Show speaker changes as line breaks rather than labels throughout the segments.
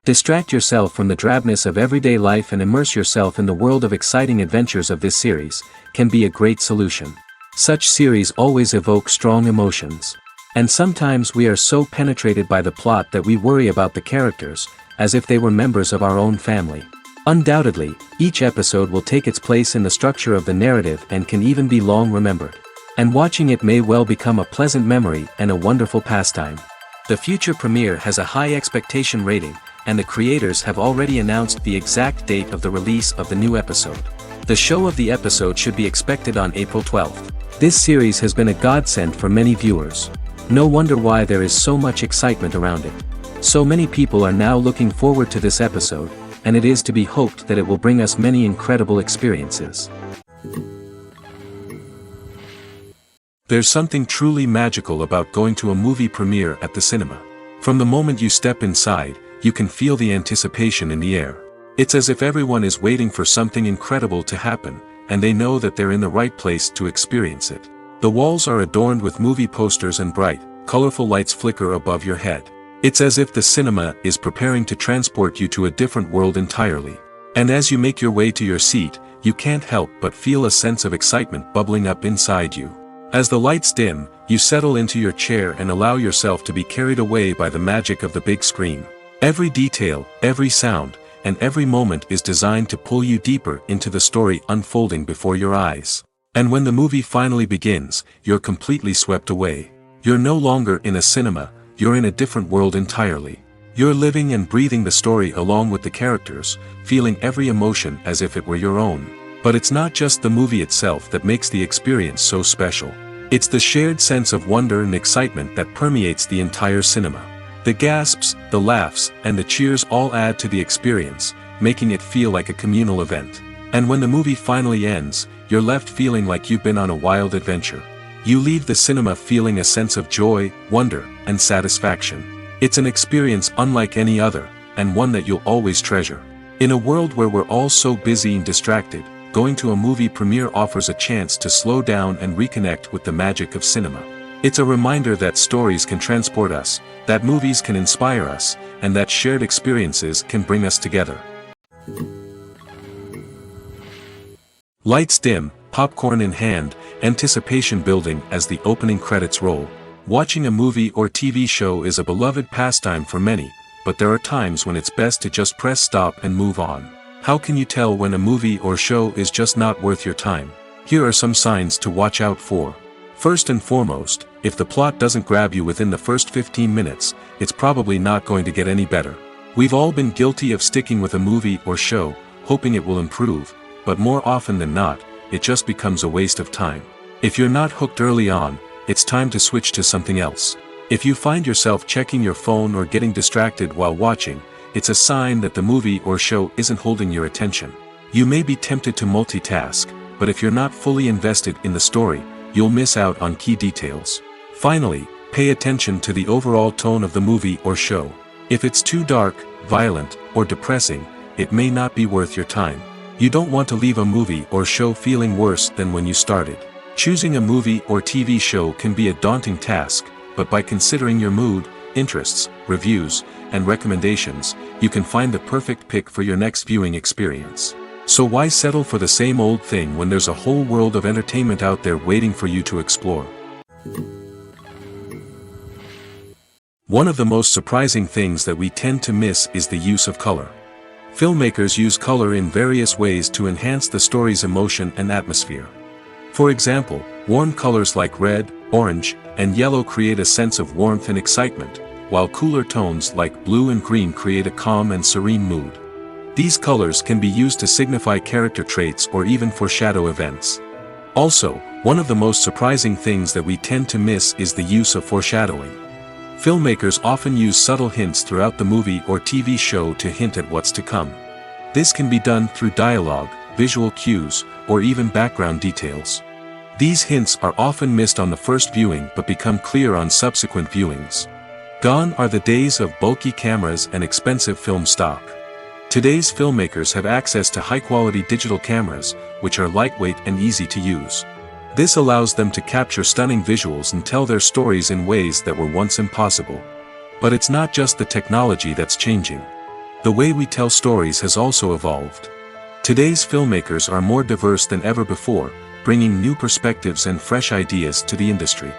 Distract yourself from the drabness of everyday life and immerse yourself in the world of exciting adventures of this series, can be a great solution. Such series always evoke strong emotions. And sometimes we are so penetrated by the plot that we worry about the characters, as if they were members of our own family. Undoubtedly, each episode will take its place in the structure of the narrative and can even be long remembered. And watching it may well become a pleasant memory and a wonderful pastime. The future premiere has a high expectation rating, and the creators have already announced the exact date of the release of the new episode. The show of the episode should be expected on April 12th. This series has been a godsend for many viewers. No wonder why there is so much excitement around it. So many people are now looking forward to this episode, and it is to be hoped that it will bring us many incredible experiences.
There's something truly magical about going to a movie premiere at the cinema. From the moment you step inside, you can feel the anticipation in the air. It's as if everyone is waiting for something incredible to happen, and they know that they're in the right place to experience it. The walls are adorned with movie posters and bright, colorful lights flicker above your head. It's as if the cinema is preparing to transport you to a different world entirely. And as you make your way to your seat, you can't help but feel a sense of excitement bubbling up inside you. As the lights dim, you settle into your chair and allow yourself to be carried away by the magic of the big screen. Every detail, every sound, and every moment is designed to pull you deeper into the story unfolding before your eyes. And when the movie finally begins, you're completely swept away. You're no longer in a cinema, you're in a different world entirely. You're living and breathing the story along with the characters, feeling every emotion as if it were your own. But it's not just the movie itself that makes the experience so special. It's the shared sense of wonder and excitement that permeates the entire cinema. The gasps, the laughs, and the cheers all add to the experience, making it feel like a communal event. And when the movie finally ends, you're left feeling like you've been on a wild adventure. You leave the cinema feeling a sense of joy, wonder, and satisfaction. It's an experience unlike any other, and one that you'll always treasure. In a world where we're all so busy and distracted, going to a movie premiere offers a chance to slow down and reconnect with the magic of cinema. It's a reminder that stories can transport us, that movies can inspire us, and that shared experiences can bring us together. Lights dim, popcorn in hand, anticipation building as the opening credits roll. Watching a movie or TV show is a beloved pastime for many, but there are times when it's best to just press stop and move on. How can you tell when a movie or show is just not worth your time? Here are some signs to watch out for. First and foremost, if the plot doesn't grab you within the first 15 minutes, it's probably not going to get any better. We've all been guilty of sticking with a movie or show, hoping it will improve, but more often than not, it just becomes a waste of time. If you're not hooked early on, it's time to switch to something else. If you find yourself checking your phone or getting distracted while watching, it's a sign that the movie or show isn't holding your attention. You may be tempted to multitask, but if you're not fully invested in the story, you'll miss out on key details. Finally, pay attention to the overall tone of the movie or show. If it's too dark, violent, or depressing, it may not be worth your time. You don't want to leave a movie or show feeling worse than when you started. Choosing a movie or TV show can be a daunting task, but by considering your mood, interests, reviews, and recommendations, you can find the perfect pick for your next viewing experience. So why settle for the same old thing when there's a whole world of entertainment out there waiting for you to explore? One of the most surprising things that we tend to miss is the use of color. Filmmakers use color in various ways to enhance the story's emotion and atmosphere. For example, warm colors like red, orange, and yellow create a sense of warmth and excitement, while cooler tones like blue and green create a calm and serene mood. These colors can be used to signify character traits or even foreshadow events. Also, one of the most surprising things that we tend to miss is the use of foreshadowing. Filmmakers often use subtle hints throughout the movie or TV show to hint at what's to come. This can be done through dialogue, visual cues, or even background details. These hints are often missed on the first viewing but become clear on subsequent viewings. Gone are the days of bulky cameras and expensive film stock. Today's filmmakers have access to high-quality digital cameras, which are lightweight and easy to use. This allows them to capture stunning visuals and tell their stories in ways that were once impossible. But it's not just the technology that's changing. The way we tell stories has also evolved. Today's filmmakers are more diverse than ever before, bringing new perspectives and fresh ideas to the industry.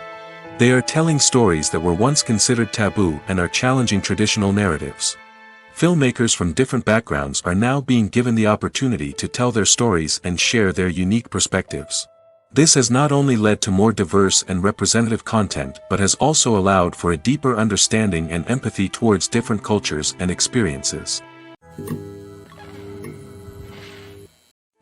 They are telling stories that were once considered taboo and are challenging traditional narratives. Filmmakers from different backgrounds are now being given the opportunity to tell their stories and share their unique perspectives. This has not only led to more diverse and representative content but has also allowed for a deeper understanding and empathy towards different cultures and experiences.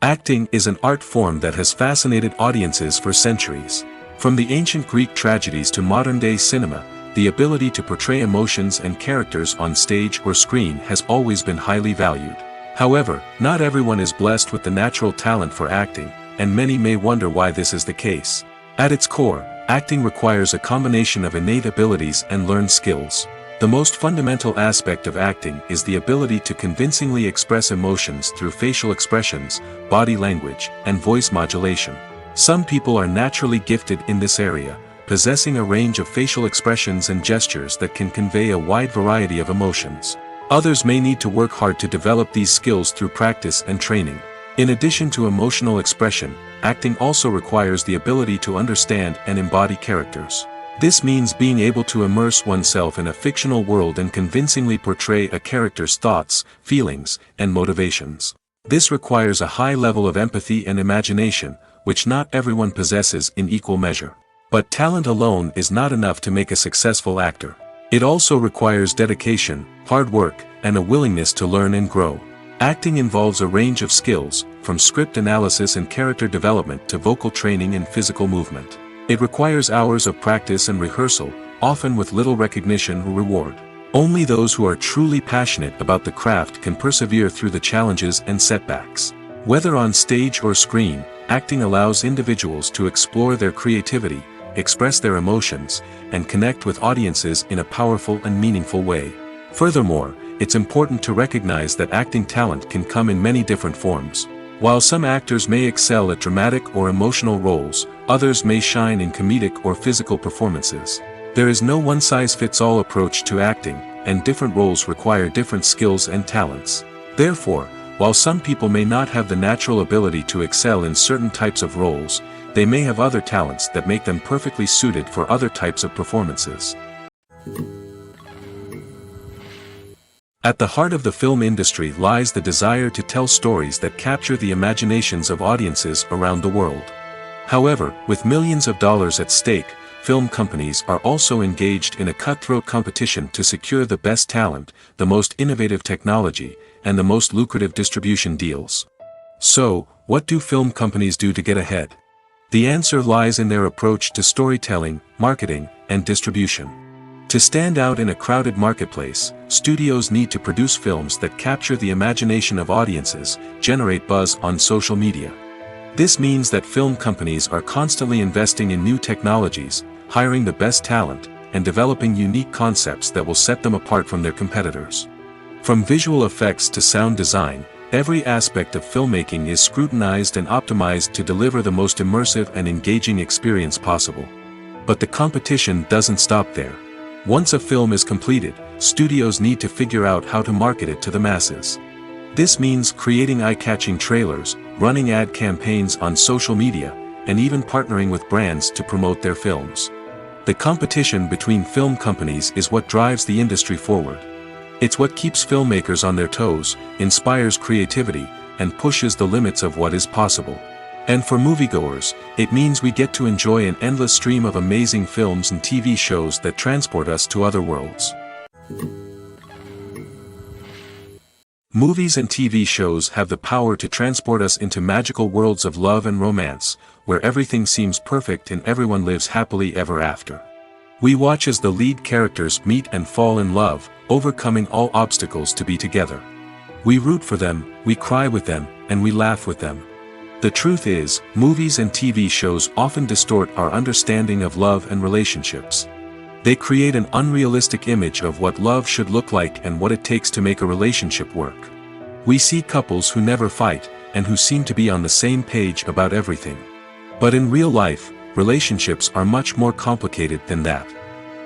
Acting is an art form that has fascinated audiences for centuries. From the ancient Greek tragedies to modern-day cinema, the ability to portray emotions and characters on stage or screen has always been highly valued. However, not everyone is blessed with the natural talent for acting, and many may wonder why this is the case. At its core, acting requires a combination of innate abilities and learned skills. The most fundamental aspect of acting is the ability to convincingly express emotions through facial expressions, body language, and voice modulation. Some people are naturally gifted in this area, possessing a range of facial expressions and gestures that can convey a wide variety of emotions. Others may need to work hard to develop these skills through practice and training. In addition to emotional expression, acting also requires the ability to understand and embody characters. This means being able to immerse oneself in a fictional world and convincingly portray a character's thoughts, feelings, and motivations. This requires a high level of empathy and imagination, which not everyone possesses in equal measure. But talent alone is not enough to make a successful actor. It also requires dedication, hard work, and a willingness to learn and grow. Acting involves a range of skills, from script analysis and character development to vocal training and physical movement. It requires hours of practice and rehearsal, often with little recognition or reward. Only those who are truly passionate about the craft can persevere through the challenges and setbacks. Whether on stage or screen, acting allows individuals to explore their creativity, express their emotions, and connect with audiences in a powerful and meaningful way. Furthermore, it's important to recognize that acting talent can come in many different forms. While some actors may excel at dramatic or emotional roles, others may shine in comedic or physical performances. There is no one-size-fits-all approach to acting, and different roles require different skills and talents. Therefore, while some people may not have the natural ability to excel in certain types of roles, they may have other talents that make them perfectly suited for other types of performances. At the heart of the film industry lies the desire to tell stories that capture the imaginations of audiences around the world. However, with millions of dollars at stake, film companies are also engaged in a cutthroat competition to secure the best talent, the most innovative technology, and the most lucrative distribution deals. So, what do film companies do to get ahead? The answer lies in their approach to storytelling, marketing, and distribution. To stand out in a crowded marketplace, studios need to produce films that capture the imagination of audiences, generate buzz on social media. This means that film companies are constantly investing in new technologies, hiring the best talent, and developing unique concepts that will set them apart from their competitors. From visual effects to sound design, every aspect of filmmaking is scrutinized and optimized to deliver the most immersive and engaging experience possible. But the competition doesn't stop there. Once a film is completed, studios need to figure out how to market it to the masses. This means creating eye-catching trailers, running ad campaigns on social media, and even partnering with brands to promote their films. The competition between film companies is what drives the industry forward. It's what keeps filmmakers on their toes, inspires creativity, and pushes the limits of what is possible. And for moviegoers, it means we get to enjoy an endless stream of amazing films and TV shows that transport us to other worlds. Movies and TV shows have the power to transport us into magical worlds of love and romance, where everything seems perfect and everyone lives happily ever after. We watch as the lead characters meet and fall in love, overcoming all obstacles to be together. We root for them, we cry with them, and we laugh with them. The truth is, movies and TV shows often distort our understanding of love and relationships. They create an unrealistic image of what love should look like and what it takes to make a relationship work. We see couples who never fight, and who seem to be on the same page about everything. But in real life, relationships are much more complicated than that.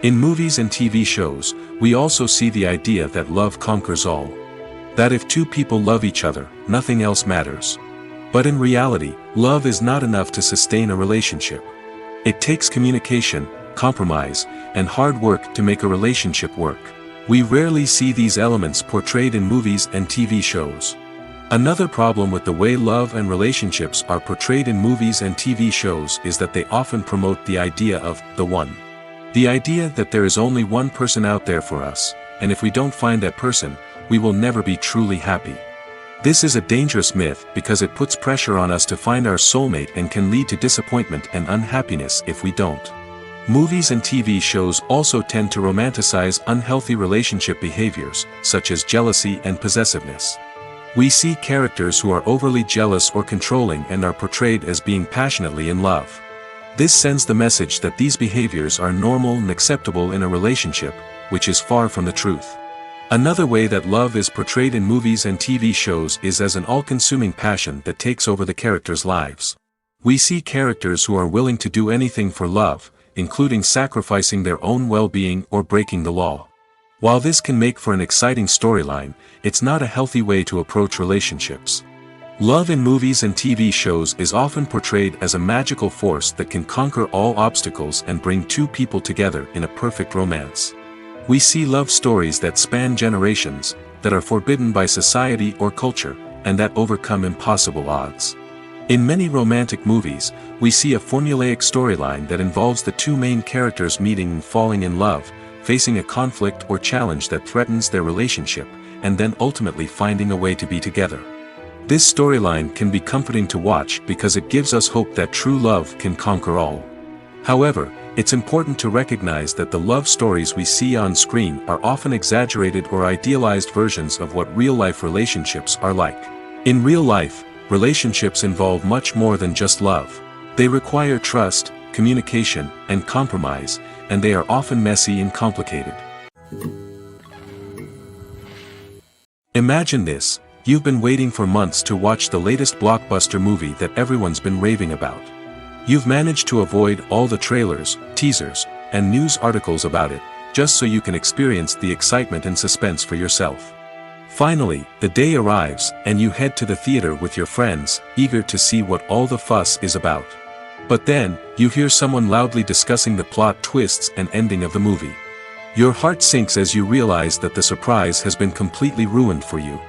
In movies and TV shows, we also see the idea that love conquers all. That if two people love each other, nothing else matters. But in reality, love is not enough to sustain a relationship. It takes communication, compromise, and hard work to make a relationship work. We rarely see these elements portrayed in movies and TV shows. Another problem with the way love and relationships are portrayed in movies and TV shows is that they often promote the idea of the one. The idea that there is only one person out there for us, and if we don't find that person, we will never be truly happy. This is a dangerous myth because it puts pressure on us to find our soulmate and can lead to disappointment and unhappiness if we don't. Movies and TV shows also tend to romanticize unhealthy relationship behaviors, such as jealousy and possessiveness. We see characters who are overly jealous or controlling and are portrayed as being passionately in love. This sends the message that these behaviors are normal and acceptable in a relationship, which is far from the truth. Another way that love is portrayed in movies and TV shows is as an all-consuming passion that takes over the characters' lives. We see characters who are willing to do anything for love, including sacrificing their own well-being or breaking the law. While this can make for an exciting storyline, it's not a healthy way to approach relationships. Love in movies and TV shows is often portrayed as a magical force that can conquer all obstacles and bring two people together in a perfect romance. We see love stories that span generations, that are forbidden by society or culture, and that overcome impossible odds. In many romantic movies, we see a formulaic storyline that involves the two main characters meeting and falling in love, facing a conflict or challenge that threatens their relationship, and then ultimately finding a way to be together. This storyline can be comforting to watch because it gives us hope that true love can conquer all. However, it's important to recognize that the love stories we see on screen are often exaggerated or idealized versions of what real-life relationships are like. In real life, relationships involve much more than just love. They require trust, communication, and compromise, and they are often messy and complicated. Imagine this: you've been waiting for months to watch the latest blockbuster movie that everyone's been raving about. You've managed to avoid all the trailers, teasers, and news articles about it, just so you can experience the excitement and suspense for yourself. Finally, the day arrives, and you head to the theater with your friends, eager to see what all the fuss is about. But then, you hear someone loudly discussing the plot twists and ending of the movie. Your heart sinks as you realize that the surprise has been completely ruined for you.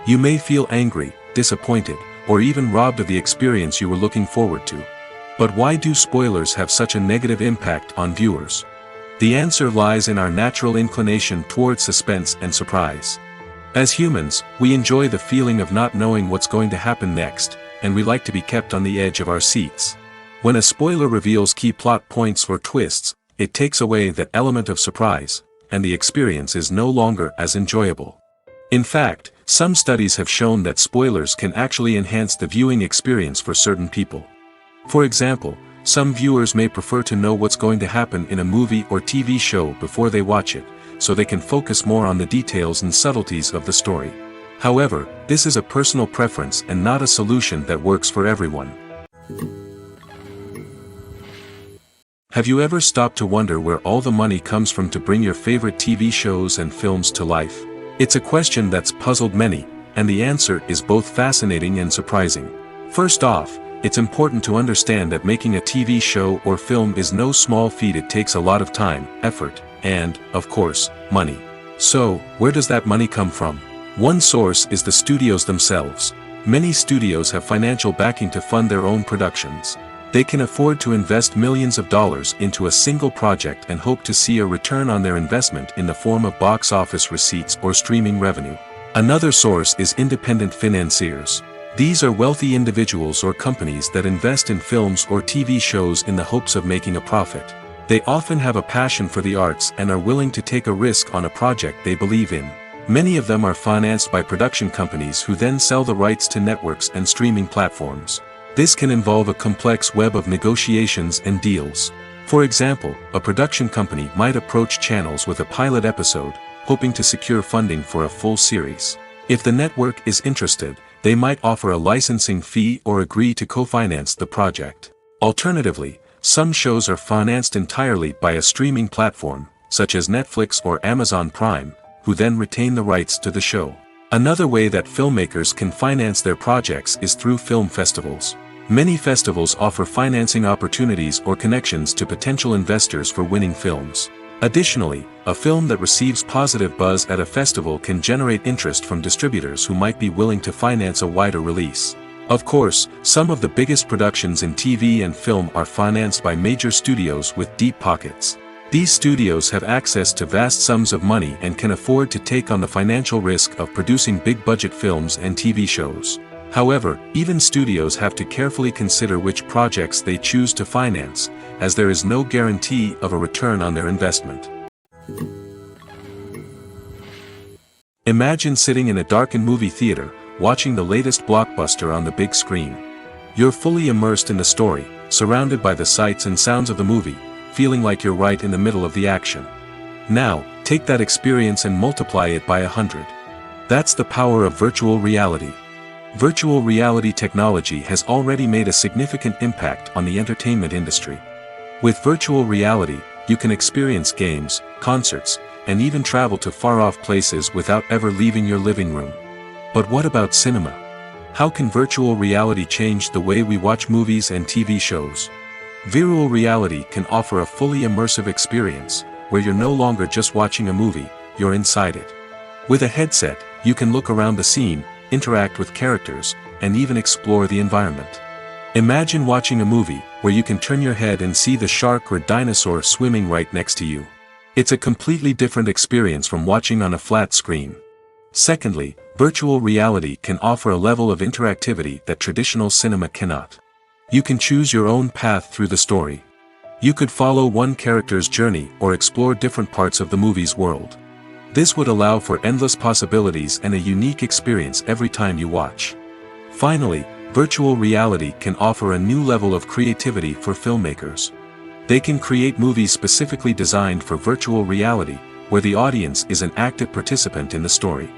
You may feel angry, disappointed, or even robbed of the experience you were looking forward to. But why do spoilers have such a negative impact on viewers? The answer lies in our natural inclination toward suspense and surprise. As humans, we enjoy the feeling of not knowing what's going to happen next, and we like to be kept on the edge of our seats. When a spoiler reveals key plot points or twists, it takes away that element of surprise, and the experience is no longer as enjoyable. In fact, some studies have shown that spoilers can actually enhance the viewing experience for certain people. For example, some viewers may prefer to know what's going to happen in a movie or TV show before they watch it, so they can focus more on the details and subtleties of the story. However, this is a personal preference and not a solution that works for everyone. Have you ever stopped to wonder where all the money comes from to bring your favorite TV shows and films to life? It's a question that's puzzled many, and the answer is both fascinating and surprising. First off, it's important to understand that making a TV show or film is no small feat. It takes a lot of time, effort, and, of course, money. So, where does that money come from? One source is the studios themselves. Many studios have financial backing to fund their own productions. They can afford to invest millions of dollars into a single project and hope to see a return on their investment in the form of box office receipts or streaming revenue. Another source is independent financiers. These are wealthy individuals or companies that invest in films or TV shows in the hopes of making a profit. They often have a passion for the arts and are willing to take a risk on a project they believe in. Many of them are financed by production companies who then sell the rights to networks and streaming platforms. This can involve a complex web of negotiations and deals. For example, a production company might approach channels with a pilot episode, hoping to secure funding for a full series. If the network is interested, they might offer a licensing fee or agree to co-finance the project. Alternatively, some shows are financed entirely by a streaming platform, such as Netflix or Amazon Prime, who then retain the rights to the show. Another way that filmmakers can finance their projects is through film festivals. Many festivals offer financing opportunities or connections to potential investors for winning films. Additionally, a film that receives positive buzz at a festival can generate interest from distributors who might be willing to finance a wider release. Of course, some of the biggest productions in TV and film are financed by major studios with deep pockets. These studios have access to vast sums of money and can afford to take on the financial risk of producing big-budget films and TV shows. However, even studios have to carefully consider which projects they choose to finance, as there is no guarantee of a return on their investment. Imagine sitting in a darkened movie theater, watching the latest blockbuster on the big screen. You're fully immersed in the story, surrounded by the sights and sounds of the movie, feeling like you're right in the middle of the action. Now, take that experience and multiply it by 100. That's the power of virtual reality. Virtual reality technology has already made a significant impact on the entertainment industry. With virtual reality, you can experience games, concerts, and even travel to far-off places without ever leaving your living room. But what about cinema? How can virtual reality change the way we watch movies and TV shows? Virtual reality can offer a fully immersive experience, where you're no longer just watching a movie, you're inside it. With a headset, you can look around the scene, interact with characters, and even explore the environment. Imagine watching a movie, where you can turn your head and see the shark or dinosaur swimming right next to you. It's a completely different experience from watching on a flat screen. Secondly, virtual reality can offer a level of interactivity that traditional cinema cannot. You can choose your own path through the story. You could follow one character's journey or explore different parts of the movie's world. This would allow for endless possibilities and a unique experience every time you watch. Finally, virtual reality can offer a new level of creativity for filmmakers. They can create movies specifically designed for virtual reality, where the audience is an active participant in the story.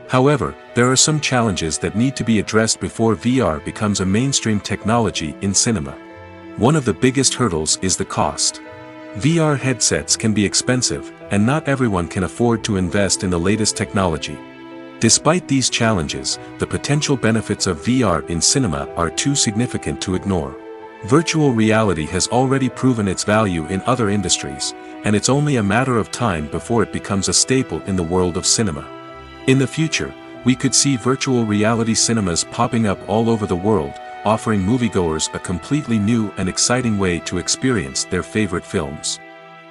However, there are some challenges that need to be addressed before VR becomes a mainstream technology in cinema. One of the biggest hurdles is the cost. VR headsets can be expensive, and not everyone can afford to invest in the latest technology. Despite these challenges, the potential benefits of VR in cinema are too significant to ignore. Virtual reality has already proven its value in other industries, and it's only a matter of time before it becomes a staple in the world of cinema. In the future, we could see virtual reality cinemas popping up all over the world, offering moviegoers a completely new and exciting way to experience their favorite films.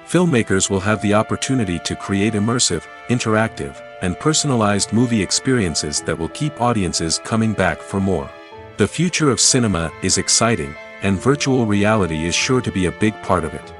Filmmakers will have the opportunity to create immersive, interactive, and personalized movie experiences that will keep audiences coming back for more. The future of cinema is exciting, and virtual reality is sure to be a big part of it.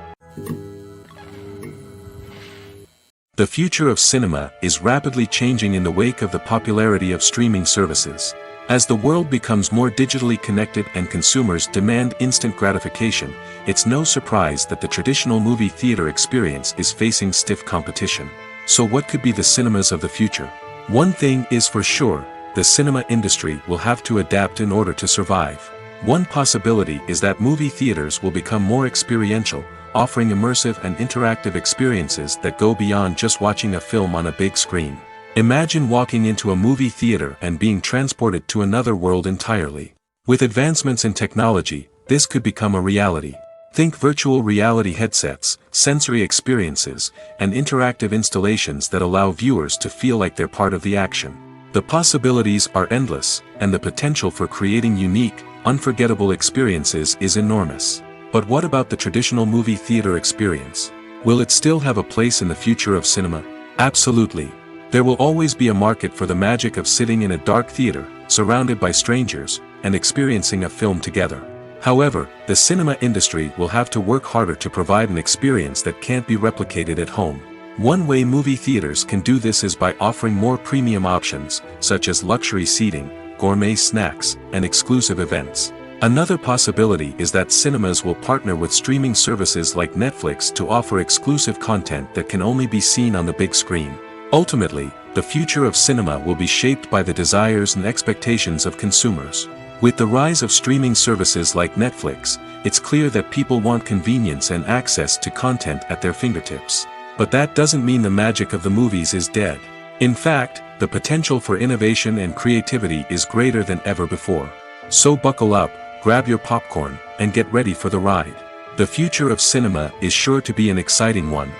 The future of cinema is rapidly changing in the wake of the popularity of streaming services. As the world becomes more digitally connected and consumers demand instant gratification, it's no surprise that the traditional movie theater experience is facing stiff competition. So what could be the cinemas of the future? One thing is for sure, the cinema industry will have to adapt in order to survive. One possibility is that movie theaters will become more experiential, offering immersive and interactive experiences that go beyond just watching a film on a big screen. Imagine walking into a movie theater and being transported to another world entirely. With advancements in technology, this could become a reality. Think virtual reality headsets, sensory experiences, and interactive installations that allow viewers to feel like they're part of the action. The possibilities are endless, and the potential for creating unique, unforgettable experiences is enormous. But what about the traditional movie theater experience? Will it still have a place in the future of cinema? Absolutely. There will always be a market for the magic of sitting in a dark theater, surrounded by strangers, and experiencing a film together. However, the cinema industry will have to work harder to provide an experience that can't be replicated at home. One way movie theaters can do this is by offering more premium options, such as luxury seating, gourmet snacks, and exclusive events. Another possibility is that cinemas will partner with streaming services like Netflix to offer exclusive content that can only be seen on the big screen. Ultimately, the future of cinema will be shaped by the desires and expectations of consumers. With the rise of streaming services like Netflix, it's clear that people want convenience and access to content at their fingertips. But that doesn't mean the magic of the movies is dead. In fact, the potential for innovation and creativity is greater than ever before. So buckle up, grab your popcorn, and get ready for the ride. The future of cinema is sure to be an exciting one.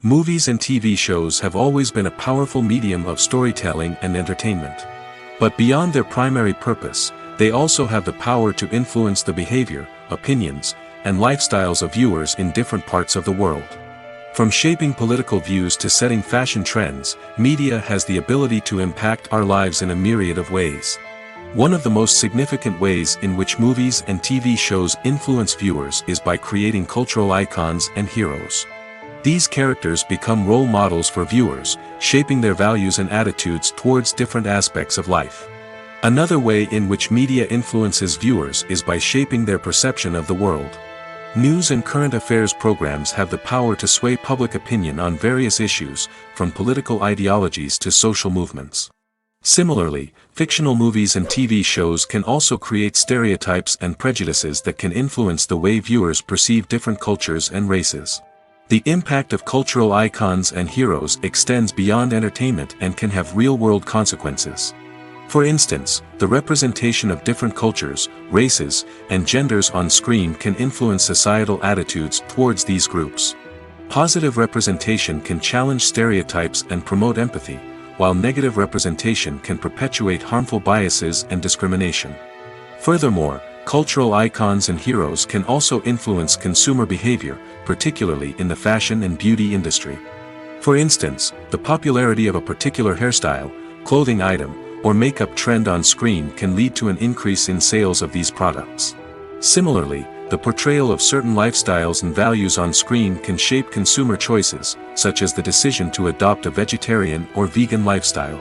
Movies and TV shows have always been a powerful medium of storytelling and entertainment. But beyond their primary purpose, they also have the power to influence the behavior, opinions, and lifestyles of viewers in different parts of the world. From shaping political views to setting fashion trends, media has the ability to impact our lives in a myriad of ways. One of the most significant ways in which movies and TV shows influence viewers is by creating cultural icons and heroes. These characters become role models for viewers, shaping their values and attitudes towards different aspects of life. Another way in which media influences viewers is by shaping their perception of the world. News and current affairs programs have the power to sway public opinion on various issues, from political ideologies to social movements. Similarly, fictional movies and TV shows can also create stereotypes and prejudices that can influence the way viewers perceive different cultures and races. The impact of cultural icons and heroes extends beyond entertainment and can have real-world consequences. For instance, the representation of different cultures, races, and genders on screen can influence societal attitudes towards these groups. Positive representation can challenge stereotypes and promote empathy, while negative representation can perpetuate harmful biases and discrimination. Furthermore, cultural icons and heroes can also influence consumer behavior, particularly in the fashion and beauty industry. For instance, the popularity of a particular hairstyle, clothing item, or makeup trend on screen can lead to an increase in sales of these products. Similarly, the portrayal of certain lifestyles and values on screen can shape consumer choices, such as the decision to adopt a vegetarian or vegan lifestyle.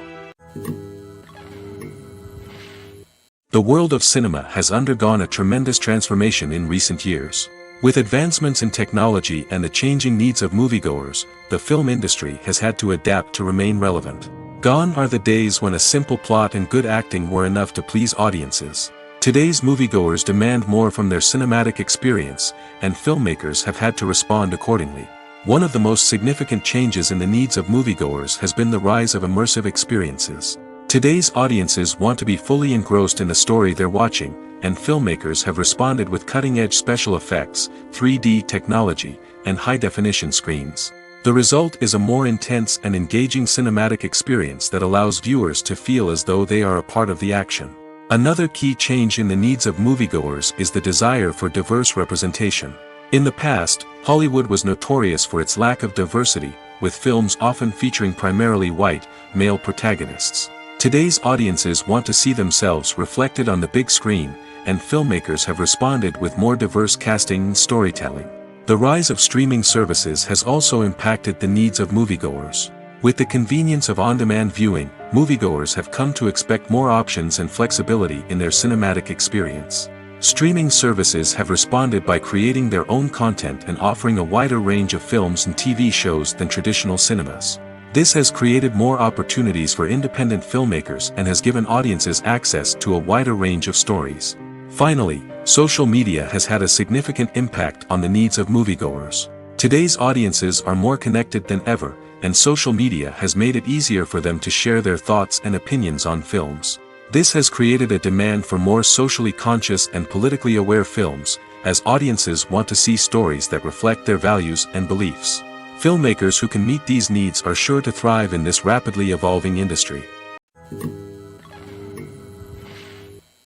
The world of cinema has undergone a tremendous transformation in recent years. With advancements in technology and the changing needs of moviegoers, the film industry has had to adapt to remain relevant. Gone are the days when a simple plot and good acting were enough to please audiences. Today's moviegoers demand more from their cinematic experience, and filmmakers have had to respond accordingly. One of the most significant changes in the needs of moviegoers has been the rise of immersive experiences. Today's audiences want to be fully engrossed in the story they're watching, and filmmakers have responded with cutting-edge special effects, 3D technology, and high-definition screens. The result is a more intense and engaging cinematic experience that allows viewers to feel as though they are a part of the action. Another key change in the needs of moviegoers is the desire for diverse representation. In the past, Hollywood was notorious for its lack of diversity, with films often featuring primarily white, male protagonists. Today's audiences want to see themselves reflected on the big screen, and filmmakers have responded with more diverse casting and storytelling. The rise of streaming services has also impacted the needs of moviegoers. With the convenience of on-demand viewing, moviegoers have come to expect more options and flexibility in their cinematic experience. Streaming services have responded by creating their own content and offering a wider range of films and TV shows than traditional cinemas. This has created more opportunities for independent filmmakers and has given audiences access to a wider range of stories. Finally, social media has had a significant impact on the needs of moviegoers. Today's audiences are more connected than ever, and social media has made it easier for them to share their thoughts and opinions on films. This has created a demand for more socially conscious and politically aware films, as audiences want to see stories that reflect their values and beliefs. Filmmakers who can meet these needs are sure to thrive in this rapidly evolving industry.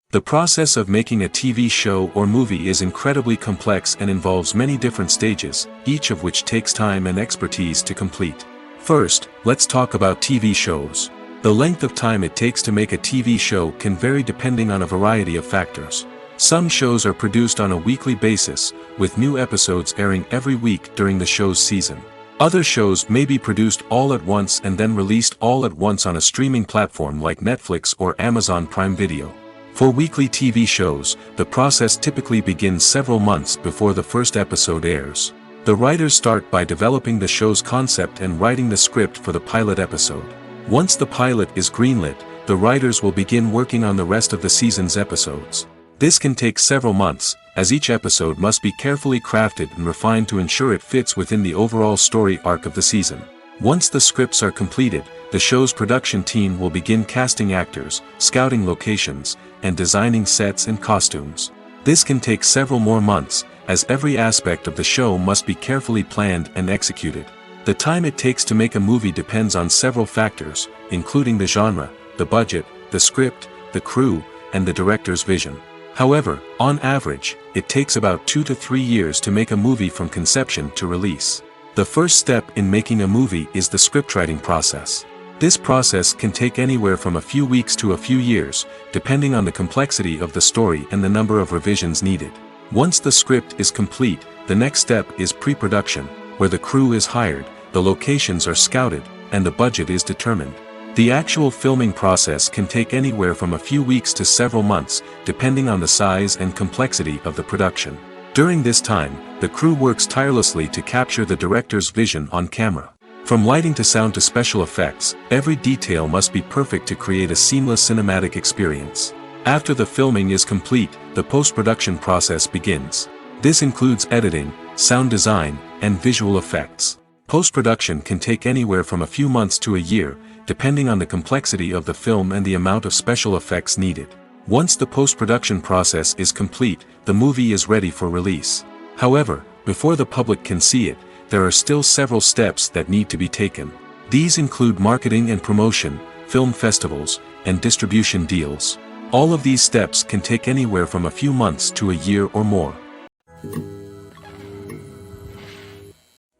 The process of making a TV show or movie is incredibly complex and involves many different stages, each of which takes time and expertise to complete. First, let's talk about TV shows. The length of time it takes to make a TV show can vary depending on a variety of factors. Some shows are produced on a weekly basis, with new episodes airing every week during the show's season. Other shows may be produced all at once and then released all at once on a streaming platform like Netflix or Amazon Prime Video. For weekly TV shows, the process typically begins several months before the first episode airs. The writers start by developing the show's concept and writing the script for the pilot episode. Once the pilot is greenlit, the writers will begin working on the rest of the season's episodes. This can take several months, as each episode must be carefully crafted and refined to ensure it fits within the overall story arc of the season. Once the scripts are completed, the show's production team will begin casting actors, scouting locations, and designing sets and costumes. This can take several more months, as every aspect of the show must be carefully planned and executed. The time it takes to make a movie depends on several factors, including the genre, the budget, the script, the crew, and the director's vision. However, on average, it takes about 2 to 3 years to make a movie from conception to release. The first step in making a movie is the scriptwriting process. This process can take anywhere from a few weeks to a few years, depending on the complexity of the story and the number of revisions needed. Once the script is complete, the next step is pre-production, where the crew is hired, the locations are scouted, and the budget is determined. The actual filming process can take anywhere from a few weeks to several months, depending on the size and complexity of the production. During this time, the crew works tirelessly to capture the director's vision on camera. From lighting to sound to special effects, every detail must be perfect to create a seamless cinematic experience. After the filming is complete, the post-production process begins. This includes editing, sound design, and visual effects. Post-production can take anywhere from a few months to a year, depending on the complexity of the film and the amount of special effects needed. Once the post-production process is complete, the movie is ready for release. However, before the public can see it, there are still several steps that need to be taken. These include marketing and promotion, film festivals, and distribution deals. All of these steps can take anywhere from a few months to a year or more.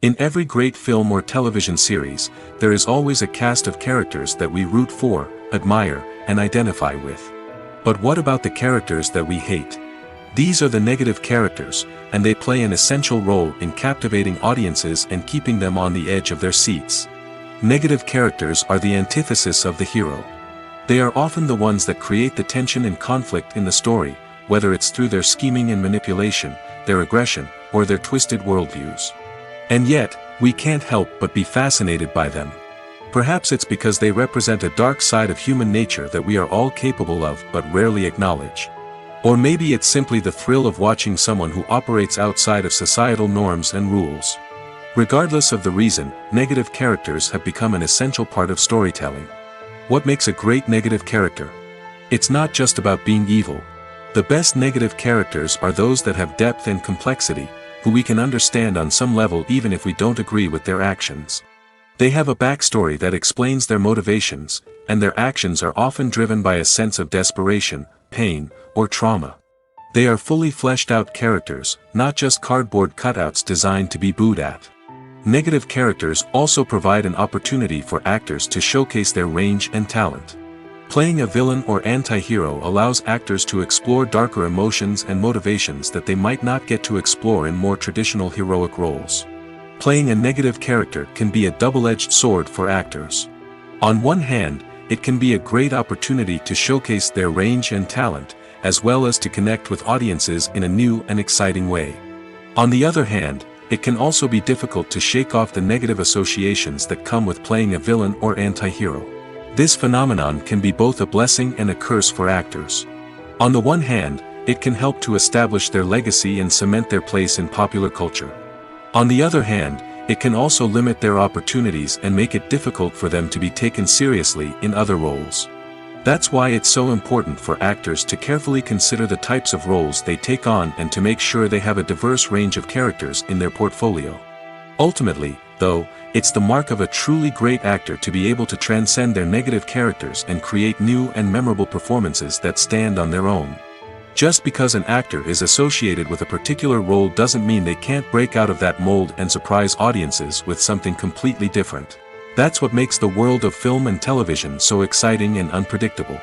In every great film or television series, there is always a cast of characters that we root for, admire, and identify with. But what about the characters that we hate? These are the negative characters, and they play an essential role in captivating audiences and keeping them on the edge of their seats. Negative characters are the antithesis of the hero. They are often the ones that create the tension and conflict in the story, whether it's through their scheming and manipulation, their aggression, or their twisted worldviews. And yet, we can't help but be fascinated by them. Perhaps it's because they represent a dark side of human nature that we are all capable of but rarely acknowledge. Or maybe it's simply the thrill of watching someone who operates outside of societal norms and rules. Regardless of the reason, negative characters have become an essential part of storytelling. What makes a great negative character? It's not just about being evil. The best negative characters are those that have depth and complexity, who we can understand on some level even if we don't agree with their actions. They have a backstory that explains their motivations, and their actions are often driven by a sense of desperation, pain, or trauma. They are fully fleshed out characters, not just cardboard cutouts designed to be booed at. Negative characters also provide an opportunity for actors to showcase their range and talent. Playing a villain or anti-hero allows actors to explore darker emotions and motivations that they might not get to explore in more traditional heroic roles. Playing a negative character can be a double-edged sword for actors. On one hand, it can be a great opportunity to showcase their range and talent, as well as to connect with audiences in a new and exciting way. On the other hand, it can also be difficult to shake off the negative associations that come with playing a villain or anti-hero. This phenomenon can be both a blessing and a curse for actors. On the one hand, it can help to establish their legacy and cement their place in popular culture. On the other hand, it can also limit their opportunities and make it difficult for them to be taken seriously in other roles. That's why it's so important for actors to carefully consider the types of roles they take on and to make sure they have a diverse range of characters in their portfolio. Ultimately, though, it's the mark of a truly great actor to be able to transcend their negative characters and create new and memorable performances that stand on their own. Just because an actor is associated with a particular role doesn't mean they can't break out of that mold and surprise audiences with something completely different. That's what makes the world of film and television so exciting and unpredictable.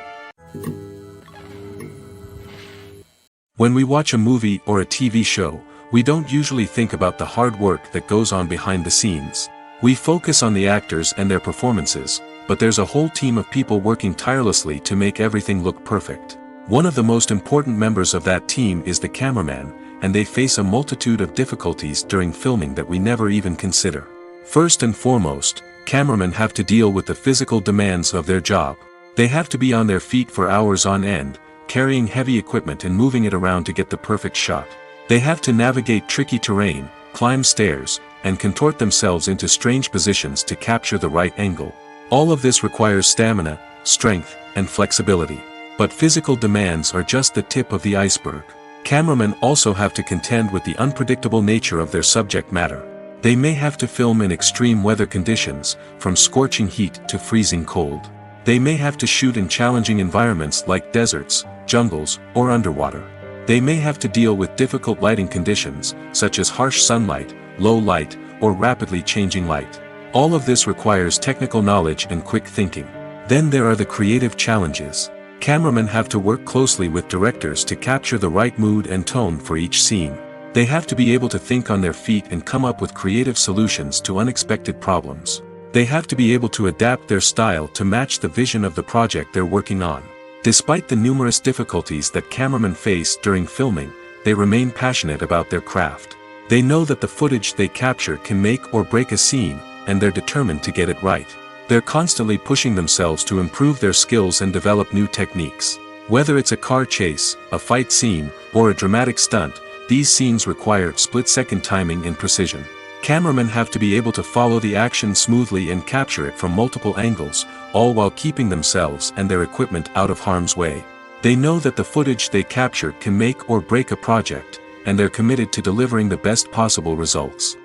When we watch a movie or a TV show, we don't usually think about the hard work that goes on behind the scenes. We focus on the actors and their performances, but there's a whole team of people working tirelessly to make everything look perfect. One of the most important members of that team is the cameraman, and they face a multitude of difficulties during filming that we never even consider. First and foremost, cameramen have to deal with the physical demands of their job. They have to be on their feet for hours on end, carrying heavy equipment and moving it around to get the perfect shot. They have to navigate tricky terrain, climb stairs, and contort themselves into strange positions to capture the right angle. All of this requires stamina, strength, and flexibility. But physical demands are just the tip of the iceberg. Cameramen also have to contend with the unpredictable nature of their subject matter. They may have to film in extreme weather conditions, from scorching heat to freezing cold. They may have to shoot in challenging environments like deserts, jungles, or underwater. They may have to deal with difficult lighting conditions, such as harsh sunlight, low light, or rapidly changing light. All of this requires technical knowledge and quick thinking. Then there are the creative challenges. Cameramen have to work closely with directors to capture the right mood and tone for each scene. They have to be able to think on their feet and come up with creative solutions to unexpected problems. They have to be able to adapt their style to match the vision of the project they're working on. Despite the numerous difficulties that cameramen face during filming, they remain passionate about their craft. They know that the footage they capture can make or break a scene, and they're determined to get it right. They're constantly pushing themselves to improve their skills and develop new techniques. Whether it's a car chase, a fight scene, or a dramatic stunt, these scenes require split-second timing and precision. Cameramen have to be able to follow the action smoothly and capture it from multiple angles, all while keeping themselves and their equipment out of harm's way. They know that the footage they capture can make or break a project, and they're committed to delivering the best possible results.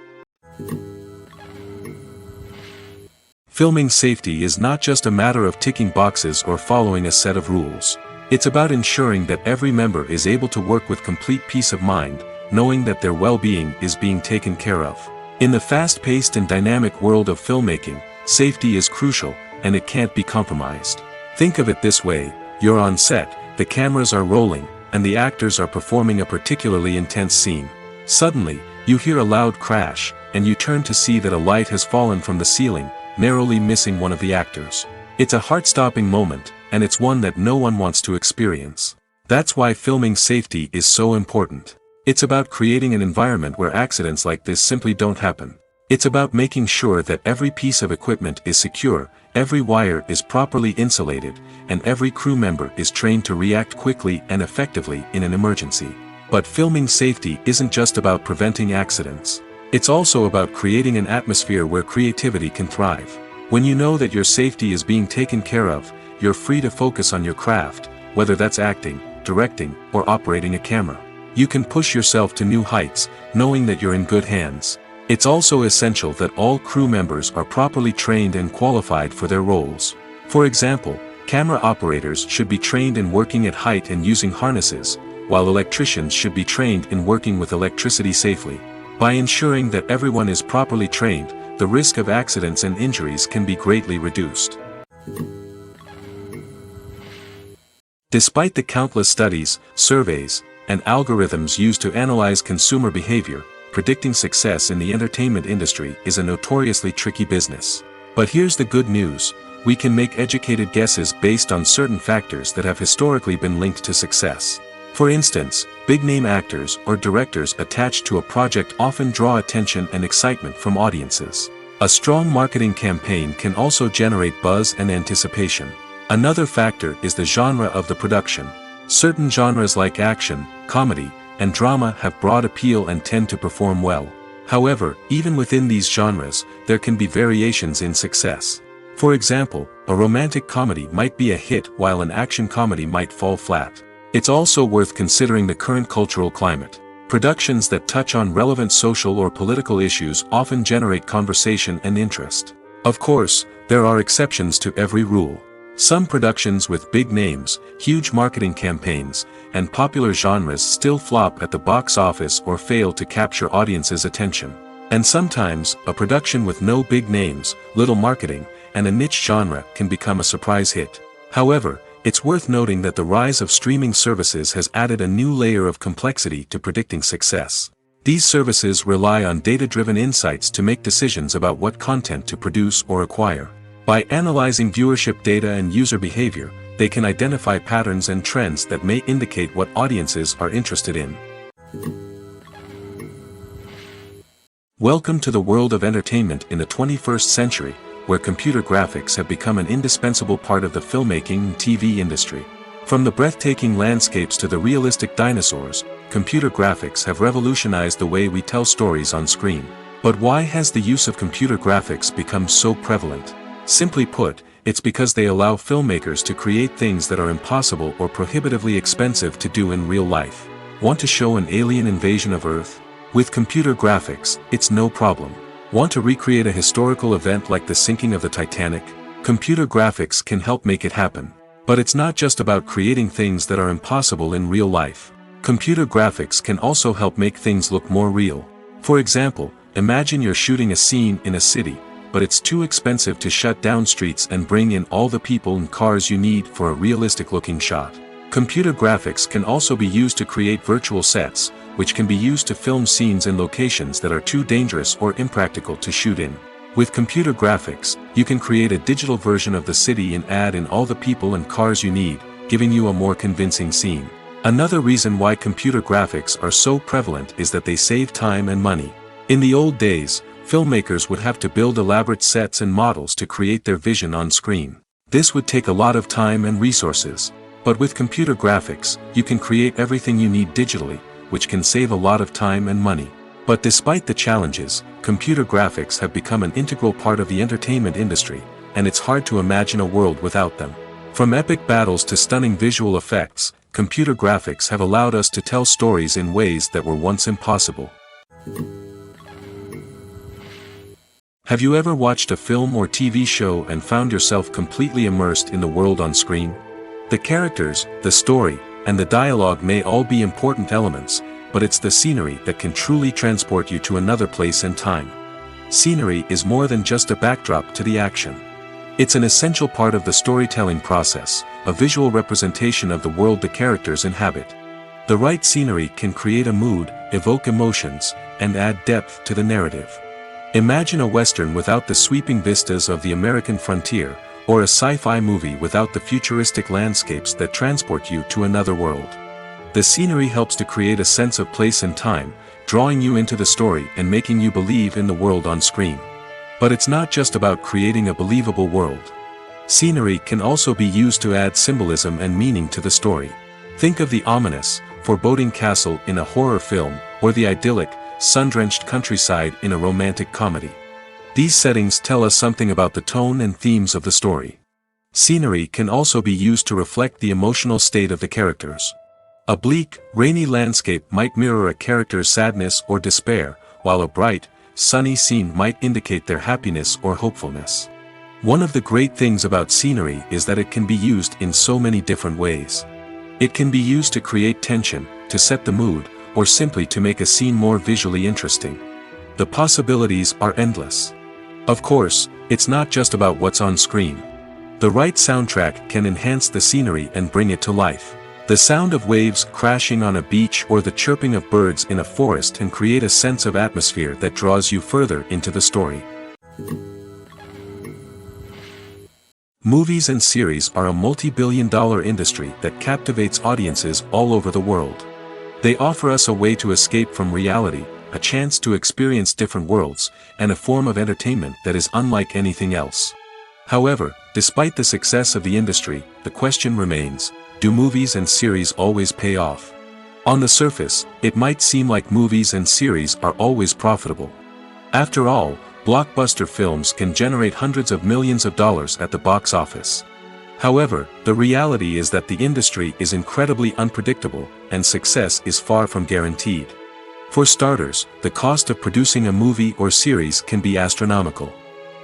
Filming safety is not just a matter of ticking boxes or following a set of rules. It's about ensuring that every member is able to work with complete peace of mind, knowing that their well-being is being taken care of. In the fast-paced and dynamic world of filmmaking, safety is crucial, and it can't be compromised. Think of it this way: you're on set, the cameras are rolling, and the actors are performing a particularly intense scene. Suddenly, you hear a loud crash, and you turn to see that a light has fallen from the ceiling, narrowly missing one of the actors. It's a heart-stopping moment, and it's one that no one wants to experience. That's why filming safety is so important. It's about creating an environment where accidents like this simply don't happen. It's about making sure that every piece of equipment is secure, every wire is properly insulated, and every crew member is trained to react quickly and effectively in an emergency. But filming safety isn't just about preventing accidents. It's also about creating an atmosphere where creativity can thrive. When you know that your safety is being taken care of, you're free to focus on your craft, whether that's acting, directing, or operating a camera. You can push yourself to new heights, knowing that you're in good hands. It's also essential that all crew members are properly trained and qualified for their roles. For example, camera operators should be trained in working at height and using harnesses, while electricians should be trained in working with electricity safely. By ensuring that everyone is properly trained, the risk of accidents and injuries can be greatly reduced. Despite the countless studies, surveys, and algorithms used to analyze consumer behavior, predicting success in the entertainment industry is a notoriously tricky business. But here's the good news: we can make educated guesses based on certain factors that have historically been linked to success. For instance, big-name actors or directors attached to a project often draw attention and excitement from audiences. A strong marketing campaign can also generate buzz and anticipation. Another factor is the genre of the production. Certain genres like action, comedy, and drama have broad appeal and tend to perform well. However, even within these genres, there can be variations in success. For example, a romantic comedy might be a hit while an action comedy might fall flat. It's also worth considering the current cultural climate. Productions that touch on relevant social or political issues often generate conversation and interest. Of course, there are exceptions to every rule. Some productions with big names, huge marketing campaigns, and popular genres still flop at the box office or fail to capture audiences' attention. And sometimes, a production with no big names, little marketing, and a niche genre can become a surprise hit. However, it's worth noting that the rise of streaming services has added a new layer of complexity to predicting success. These services rely on data-driven insights to make decisions about what content to produce or acquire. By analyzing viewership data and user behavior, they can identify patterns and trends that may indicate what audiences are interested in. Welcome to the world of entertainment in the 21st century, where computer graphics have become an indispensable part of the filmmaking and TV industry. From the breathtaking landscapes to the realistic dinosaurs, computer graphics have revolutionized the way we tell stories on screen. But why has the use of computer graphics become so prevalent? Simply put, it's because they allow filmmakers to create things that are impossible or prohibitively expensive to do in real life. Want to show an alien invasion of Earth? With computer graphics, it's no problem. Want to recreate a historical event like the sinking of the Titanic? Computer graphics can help make it happen. But it's not just about creating things that are impossible in real life. Computer graphics can also help make things look more real. For example, imagine you're shooting a scene in a city, but it's too expensive to shut down streets and bring in all the people and cars you need for a realistic-looking shot. Computer graphics can also be used to create virtual sets, which can be used to film scenes in locations that are too dangerous or impractical to shoot in. With computer graphics, you can create a digital version of the city and add in all the people and cars you need, giving you a more convincing scene. Another reason why computer graphics are so prevalent is that they save time and money. In the old days, filmmakers would have to build elaborate sets and models to create their vision on screen. This would take a lot of time and resources. But with computer graphics, you can create everything you need digitally, which can save a lot of time and money. But despite the challenges, computer graphics have become an integral part of the entertainment industry, and it's hard to imagine a world without them. From epic battles to stunning visual effects, computer graphics have allowed us to tell stories in ways that were once impossible. Have you ever watched a film or TV show and found yourself completely immersed in the world on screen? The characters, the story, and the dialogue may all be important elements, but it's the scenery that can truly transport you to another place and time. Scenery is more than just a backdrop to the action. It's an essential part of the storytelling process, a visual representation of the world the characters inhabit. The right scenery can create a mood, evoke emotions, and add depth to the narrative. Imagine a Western without the sweeping vistas of the American frontier, or a sci-fi movie without the futuristic landscapes that transport you to another world. The scenery helps to create a sense of place and time, drawing you into the story and making you believe in the world on screen. But it's not just about creating a believable world. Scenery can also be used to add symbolism and meaning to the story. Think of the ominous, foreboding castle in a horror film, or the idyllic, sun-drenched countryside in a romantic comedy. These settings tell us something about the tone and themes of the story. Scenery can also be used to reflect the emotional state of the characters. A bleak, rainy landscape might mirror a character's sadness or despair, while a bright, sunny scene might indicate their happiness or hopefulness. One of the great things about scenery is that it can be used in so many different ways. It can be used to create tension, to set the mood, or simply to make a scene more visually interesting. The possibilities are endless. Of course, it's not just about what's on screen. The right soundtrack can enhance the scenery and bring it to life. The sound of waves crashing on a beach or the chirping of birds in a forest can create a sense of atmosphere that draws you further into the story. Movies and series are a multi-billion-dollar industry that captivates audiences all over the world. They offer us a way to escape from reality, a chance to experience different worlds, and a form of entertainment that is unlike anything else. However, despite the success of the industry, the question remains, do movies and series always pay off? On the surface, it might seem like movies and series are always profitable. After all, blockbuster films can generate hundreds of millions of dollars at the box office. However, the reality is that the industry is incredibly unpredictable, and success is far from guaranteed. For starters, the cost of producing a movie or series can be astronomical.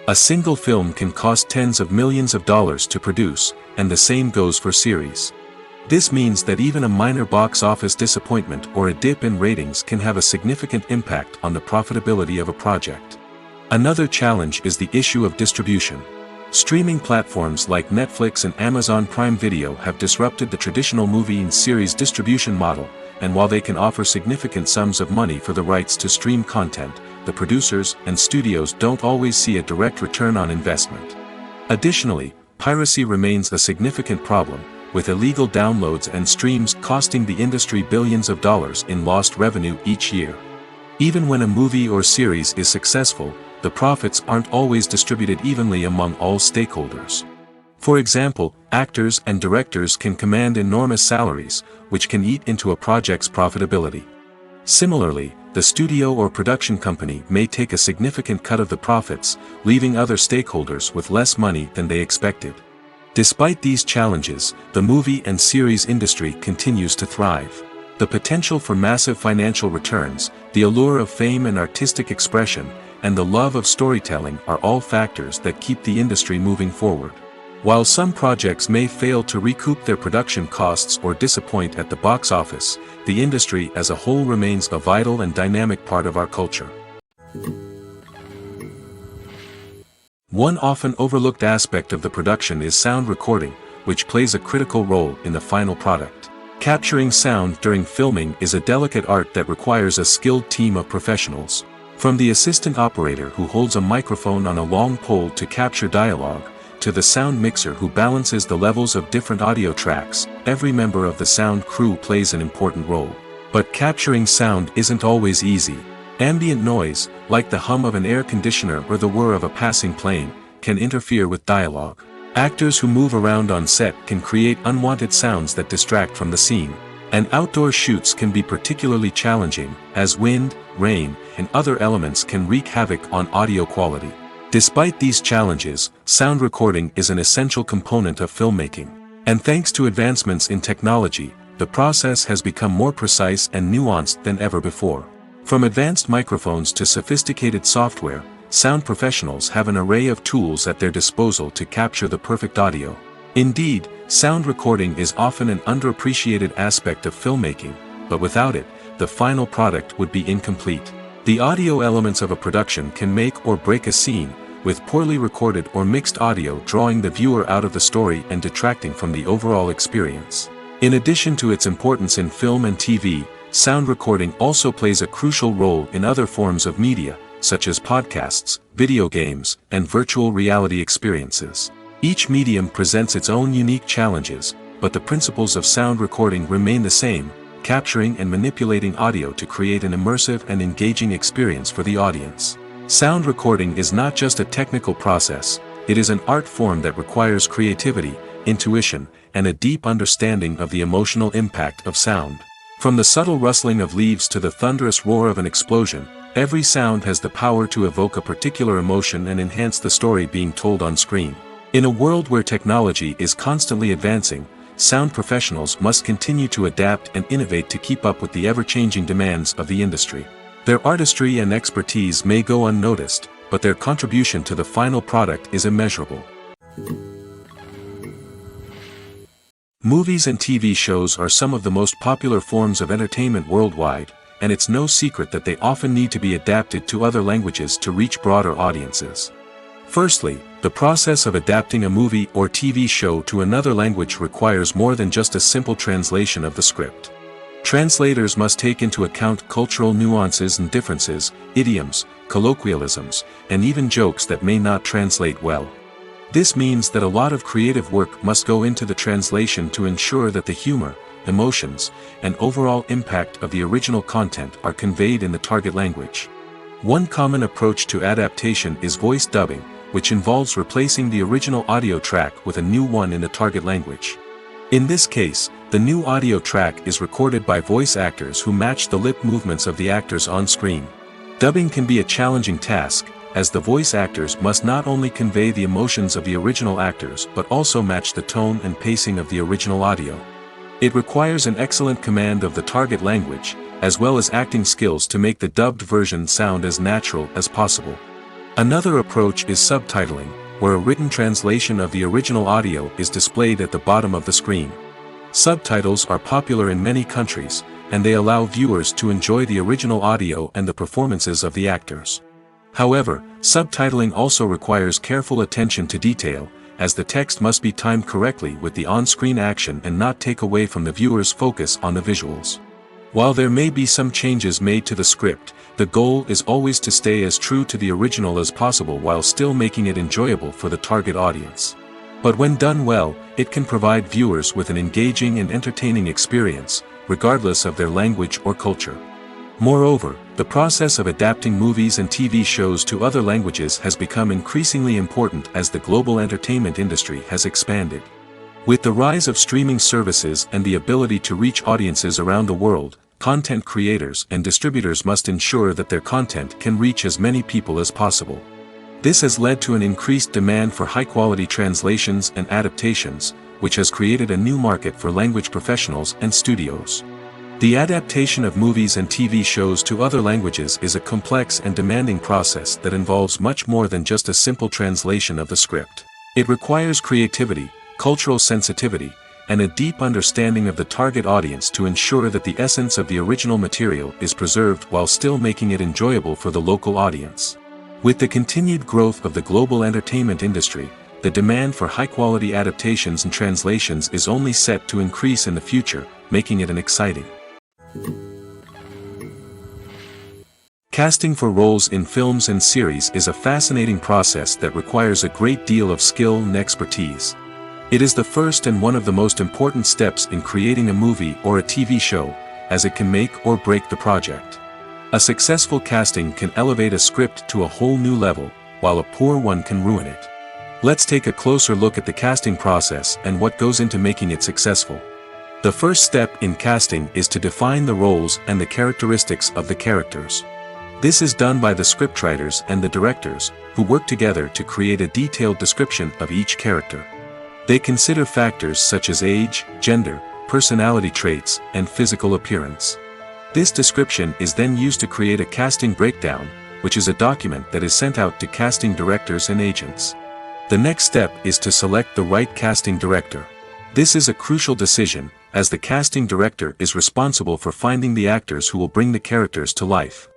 A single film can cost tens of millions of dollars to produce, and the same goes for series. This means that even a minor box office disappointment or a dip in ratings can have a significant impact on the profitability of a project. Another challenge is the issue of distribution. Streaming platforms like Netflix and Amazon Prime Video have disrupted the traditional movie and series distribution model, and while they can offer significant sums of money for the rights to stream content, the producers and studios don't always see a direct return on investment. Additionally, piracy remains a significant problem, with illegal downloads and streams costing the industry billions of dollars in lost revenue each year. Even when a movie or series is successful, the profits aren't always distributed evenly among all stakeholders. For example, actors and directors can command enormous salaries, which can eat into a project's profitability. Similarly, the studio or production company may take a significant cut of the profits, leaving other stakeholders with less money than they expected. Despite these challenges, the movie and series industry continues to thrive. The potential for massive financial returns, the allure of fame and artistic expression, and the love of storytelling are all factors that keep the industry moving forward. While some projects may fail to recoup their production costs or disappoint at the box office, the industry as a whole remains a vital and dynamic part of our culture. One often overlooked aspect of the production is sound recording, which plays a critical role in the final product. Capturing sound during filming is a delicate art that requires a skilled team of professionals. From the assistant operator who holds a microphone on a long pole to capture dialogue, to the sound mixer who balances the levels of different audio tracks, every member of the sound crew plays an important role. But capturing sound isn't always easy. Ambient noise, like the hum of an air conditioner or the whir of a passing plane, can interfere with dialogue. Actors who move around on set can create unwanted sounds that distract from the scene. And outdoor shoots can be particularly challenging, as wind, rain, and other elements can wreak havoc on audio quality. Despite these challenges, sound recording is an essential component of filmmaking. And thanks to advancements in technology, the process has become more precise and nuanced than ever before. From advanced microphones to sophisticated software, sound professionals have an array of tools at their disposal to capture the perfect audio. Indeed, sound recording is often an underappreciated aspect of filmmaking, but without it, the final product would be incomplete. The audio elements of a production can make or break a scene, with poorly recorded or mixed audio drawing the viewer out of the story and detracting from the overall experience. In addition to its importance in film and TV, sound recording also plays a crucial role in other forms of media, such as podcasts, video games, and virtual reality experiences. Each medium presents its own unique challenges, but the principles of sound recording remain the same, capturing and manipulating audio to create an immersive and engaging experience for the audience. Sound recording is not just a technical process, it is an art form that requires creativity, intuition, and a deep understanding of the emotional impact of sound. From the subtle rustling of leaves to the thunderous roar of an explosion, every sound has the power to evoke a particular emotion and enhance the story being told on screen. In a world where technology is constantly advancing, sound professionals must continue to adapt and innovate to keep up with the ever-changing demands of the industry. Their artistry and expertise may go unnoticed, but their contribution to the final product is immeasurable. Movies and TV shows are some of the most popular forms of entertainment worldwide, and it's no secret that they often need to be adapted to other languages to reach broader audiences. Firstly, the process of adapting a movie or TV show to another language requires more than just a simple translation of the script. Translators must take into account cultural nuances and differences, idioms, colloquialisms, and even jokes that may not translate well. This means that a lot of creative work must go into the translation to ensure that the humor, emotions, and overall impact of the original content are conveyed in the target language. One common approach to adaptation is voice dubbing, which involves replacing the original audio track with a new one in the target language. In this case, the new audio track is recorded by voice actors who match the lip movements of the actors on screen. Dubbing can be a challenging task, as the voice actors must not only convey the emotions of the original actors but also match the tone and pacing of the original audio. It requires an excellent command of the target language, as well as acting skills to make the dubbed version sound as natural as possible. Another approach is subtitling, where a written translation of the original audio is displayed at the bottom of the screen. Subtitles are popular in many countries, and they allow viewers to enjoy the original audio and the performances of the actors. However, subtitling also requires careful attention to detail, as the text must be timed correctly with the on-screen action and not take away from the viewer's focus on the visuals. While there may be some changes made to the script, the goal is always to stay as true to the original as possible while still making it enjoyable for the target audience. But when done well, it can provide viewers with an engaging and entertaining experience, regardless of their language or culture. Moreover, the process of adapting movies and TV shows to other languages has become increasingly important as the global entertainment industry has expanded. With the rise of streaming services and the ability to reach audiences around the world, content creators and distributors must ensure that their content can reach as many people as possible. This has led to an increased demand for high-quality translations and adaptations, which has created a new market for language professionals and studios. The adaptation of movies and TV shows to other languages is a complex and demanding process that involves much more than just a simple translation of the script. It requires creativity, cultural sensitivity, and a deep understanding of the target audience to ensure that the essence of the original material is preserved while still making it enjoyable for the local audience. With the continued growth of the global entertainment industry, the demand for high-quality adaptations and translations is only set to increase in the future, making it an exciting. Casting for roles in films and series is a fascinating process that requires a great deal of skill and expertise. It is the first and one of the most important steps in creating a movie or a TV show, as it can make or break the project. A successful casting can elevate a script to a whole new level, while a poor one can ruin it. Let's take a closer look at the casting process and what goes into making it successful. The first step in casting is to define the roles and the characteristics of the characters. This is done by the scriptwriters and the directors, who work together to create a detailed description of each character. They consider factors such as age, gender, personality traits, and physical appearance. This description is then used to create a casting breakdown, which is a document that is sent out to casting directors and agents. The next step is to select the right casting director. This is a crucial decision, as the casting director is responsible for finding the actors who will bring the characters to life.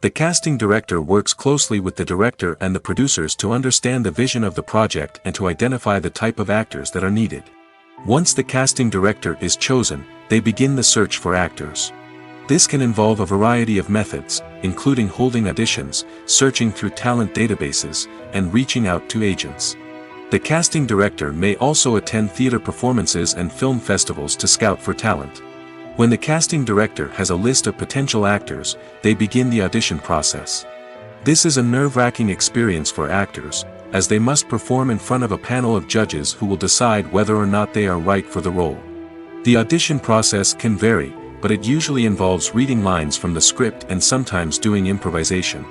The casting director works closely with the director and the producers to understand the vision of the project and to identify the type of actors that are needed. Once the casting director is chosen, they begin the search for actors. This can involve a variety of methods, including holding auditions, searching through talent databases, and reaching out to agents. The casting director may also attend theater performances and film festivals to scout for talent. When the casting director has a list of potential actors, they begin the audition process. This is a nerve-wracking experience for actors, as they must perform in front of a panel of judges who will decide whether or not they are right for the role. The audition process can vary, but it usually involves reading lines from the script and sometimes doing improvisation.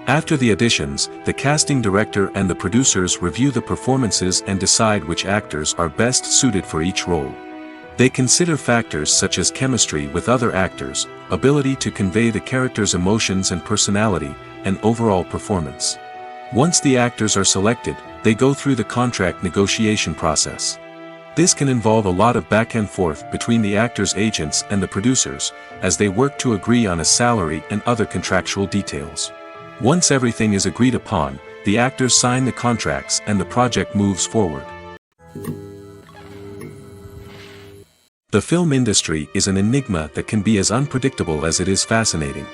After the auditions, the casting director and the producers review the performances and decide which actors are best suited for each role. They consider factors such as chemistry with other actors, ability to convey the character's emotions and personality, and overall performance. Once the actors are selected, they go through the contract negotiation process. This can involve a lot of back and forth between the actors' agents and the producers, as they work to agree on a salary and other contractual details. Once everything is agreed upon, the actors sign the contracts and the project moves forward. The film industry is an enigma that can be as unpredictable as it is fascinating.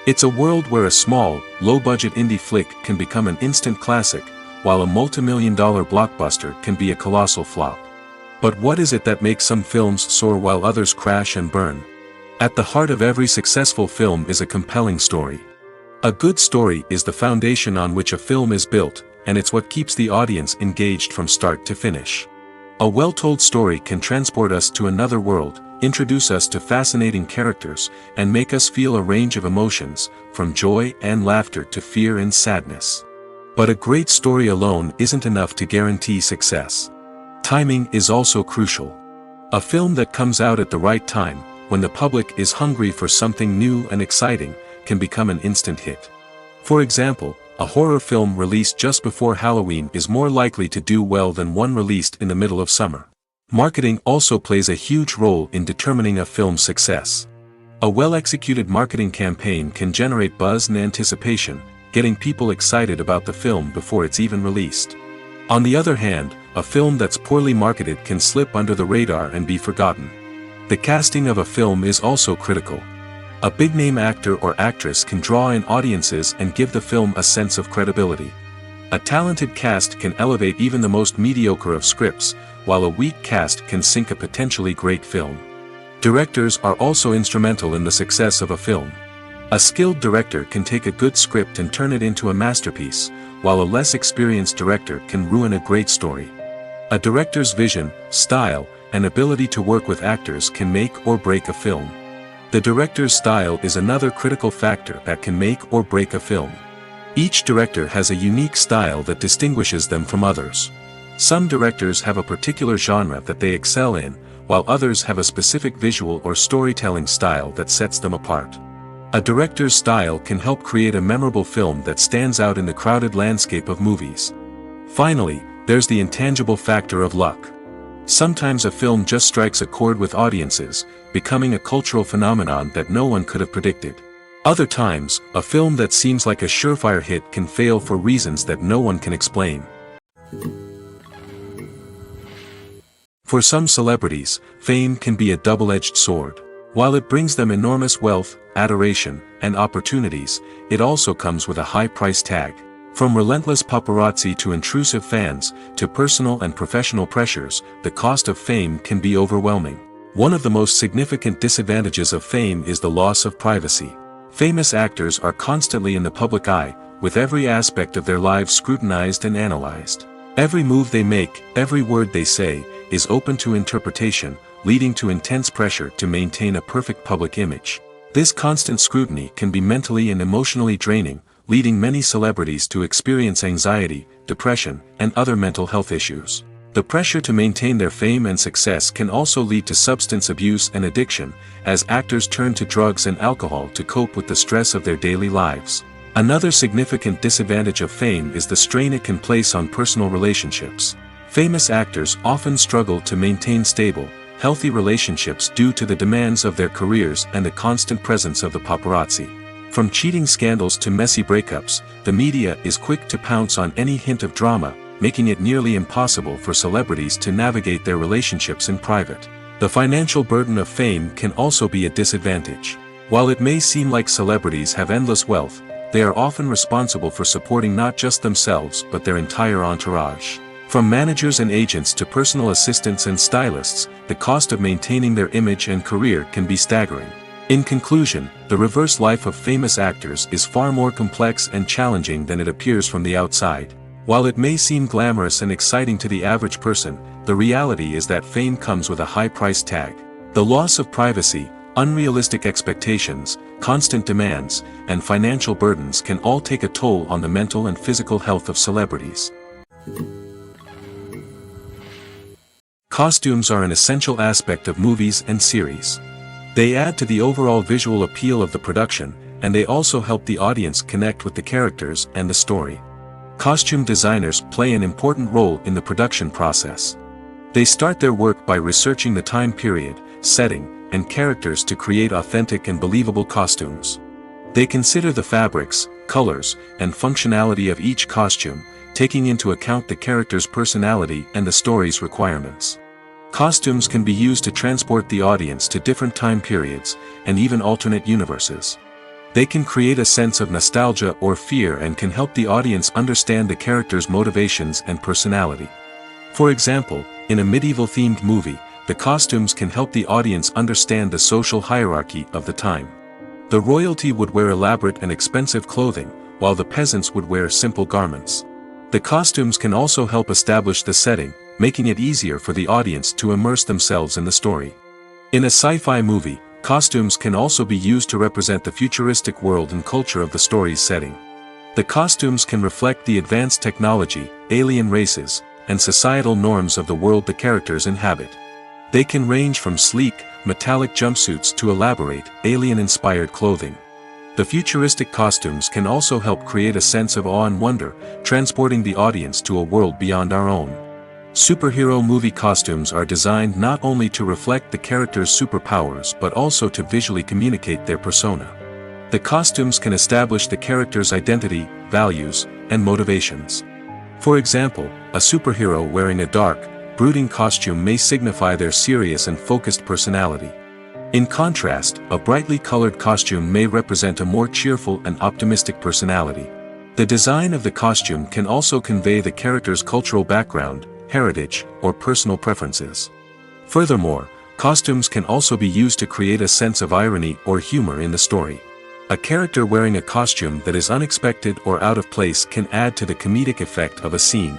It's a world where a small, low-budget indie flick can become an instant classic, while a multi-million-dollar blockbuster can be a colossal flop. But what is it that makes some films soar while others crash and burn? At the heart of every successful film is a compelling story. A good story is the foundation on which a film is built, and it's what keeps the audience engaged from start to finish. A well-told story can transport us to another world, introduce us to fascinating characters, and make us feel a range of emotions, from joy and laughter to fear and sadness. But a great story alone isn't enough to guarantee success. Timing is also crucial. A film that comes out at the right time, when the public is hungry for something new and exciting, can become an instant hit. For example, a horror film released just before Halloween is more likely to do well than one released in the middle of summer. Marketing also plays a huge role in determining a film's success. A well-executed marketing campaign can generate buzz and anticipation, getting people excited about the film before it's even released. On the other hand, a film that's poorly marketed can slip under the radar and be forgotten. The casting of a film is also critical. A big-name actor or actress can draw in audiences and give the film a sense of credibility. A talented cast can elevate even the most mediocre of scripts, while a weak cast can sink a potentially great film. Directors are also instrumental in the success of a film. A skilled director can take a good script and turn it into a masterpiece, while a less experienced director can ruin a great story. A director's vision, style, and ability to work with actors can make or break a film. The director's style is another critical factor that can make or break a film. Each director has a unique style that distinguishes them from others. Some directors have a particular genre that they excel in, while others have a specific visual or storytelling style that sets them apart. A director's style can help create a memorable film that stands out in the crowded landscape of movies. Finally, there's the intangible factor of luck. Sometimes a film just strikes a chord with audiences, becoming a cultural phenomenon that no one could have predicted. Other times, a film that seems like a surefire hit can fail for reasons that no one can explain. For some celebrities, fame can be a double-edged sword. While it brings them enormous wealth, adoration, and opportunities, it also comes with a high price tag. From relentless paparazzi to intrusive fans, to personal and professional pressures, the cost of fame can be overwhelming. One of the most significant disadvantages of fame is the loss of privacy. Famous actors are constantly in the public eye, with every aspect of their lives scrutinized and analyzed. Every move they make, every word they say, is open to interpretation, leading to intense pressure to maintain a perfect public image. This constant scrutiny can be mentally and emotionally draining, leading many celebrities to experience anxiety, depression, and other mental health issues. The pressure to maintain their fame and success can also lead to substance abuse and addiction, as actors turn to drugs and alcohol to cope with the stress of their daily lives. Another significant disadvantage of fame is the strain it can place on personal relationships. Famous actors often struggle to maintain stable, healthy relationships due to the demands of their careers and the constant presence of the paparazzi. From cheating scandals to messy breakups, the media is quick to pounce on any hint of drama, making it nearly impossible for celebrities to navigate their relationships in private. The financial burden of fame can also be a disadvantage. While it may seem like celebrities have endless wealth, they are often responsible for supporting not just themselves but their entire entourage. From managers and agents to personal assistants and stylists, the cost of maintaining their image and career can be staggering. In conclusion, the reverse life of famous actors is far more complex and challenging than it appears from the outside. While it may seem glamorous and exciting to the average person, the reality is that fame comes with a high price tag. The loss of privacy, unrealistic expectations, constant demands, and financial burdens can all take a toll on the mental and physical health of celebrities. Costumes are an essential aspect of movies and series. They add to the overall visual appeal of the production, and they also help the audience connect with the characters and the story. Costume designers play an important role in the production process. They start their work by researching the time period, setting, and characters to create authentic and believable costumes. They consider the fabrics, colors, and functionality of each costume, taking into account the character's personality and the story's requirements. Costumes can be used to transport the audience to different time periods, and even alternate universes. They can create a sense of nostalgia or fear and can help the audience understand the character's motivations and personality. For example, in a medieval-themed movie, the costumes can help the audience understand the social hierarchy of the time. The royalty would wear elaborate and expensive clothing, while the peasants would wear simple garments. The costumes can also help establish the setting, making it easier for the audience to immerse themselves in the story. In a sci-fi movie, costumes can also be used to represent the futuristic world and culture of the story's setting. The costumes can reflect the advanced technology, alien races, and societal norms of the world the characters inhabit. They can range from sleek, metallic jumpsuits to elaborate, alien-inspired clothing. The futuristic costumes can also help create a sense of awe and wonder, transporting the audience to a world beyond our own. Superhero movie costumes are designed not only to reflect the character's superpowers but also to visually communicate their persona. The costumes can establish the character's identity, values, and motivations. For example, a superhero wearing a dark, brooding costume may signify their serious and focused personality. In contrast, a brightly colored costume may represent a more cheerful and optimistic personality. The design of the costume can also convey the character's cultural background, heritage, or personal preferences. Furthermore, costumes can also be used to create a sense of irony or humor in the story. A character wearing a costume that is unexpected or out of place can add to the comedic effect of a scene.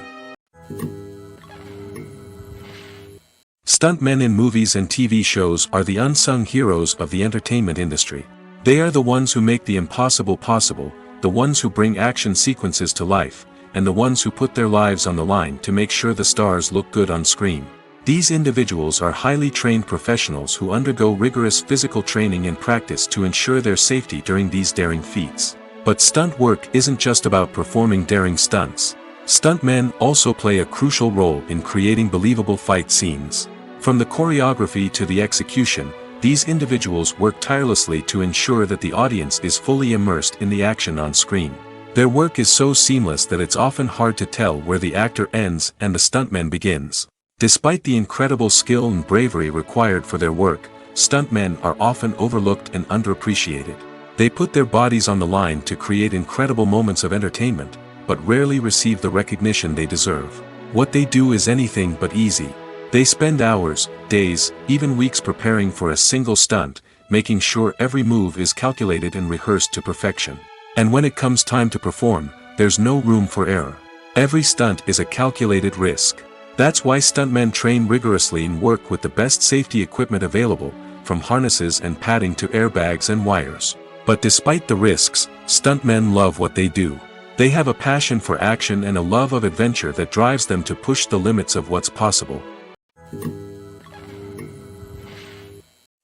Stuntmen in movies and TV shows are the unsung heroes of the entertainment industry. They are the ones who make the impossible possible, the ones who bring action sequences to life, and the ones who put their lives on the line to make sure the stars look good on screen. These individuals are highly trained professionals who undergo rigorous physical training and practice to ensure their safety during these daring feats. But stunt work isn't just about performing daring stunts. Stuntmen also play a crucial role in creating believable fight scenes. From the choreography to the execution, these individuals work tirelessly to ensure that the audience is fully immersed in the action on screen. Their work is so seamless that it's often hard to tell where the actor ends and the stuntman begins. Despite the incredible skill and bravery required for their work, stuntmen are often overlooked and underappreciated. They put their bodies on the line to create incredible moments of entertainment, but rarely receive the recognition they deserve. What they do is anything but easy. They spend hours, days, even weeks preparing for a single stunt, making sure every move is calculated and rehearsed to perfection. And when it comes time to perform, there's no room for error. Every stunt is a calculated risk. That's why stuntmen train rigorously and work with the best safety equipment available, from harnesses and padding to airbags and wires. But despite the risks, stuntmen love what they do. They have a passion for action and a love of adventure that drives them to push the limits of what's possible.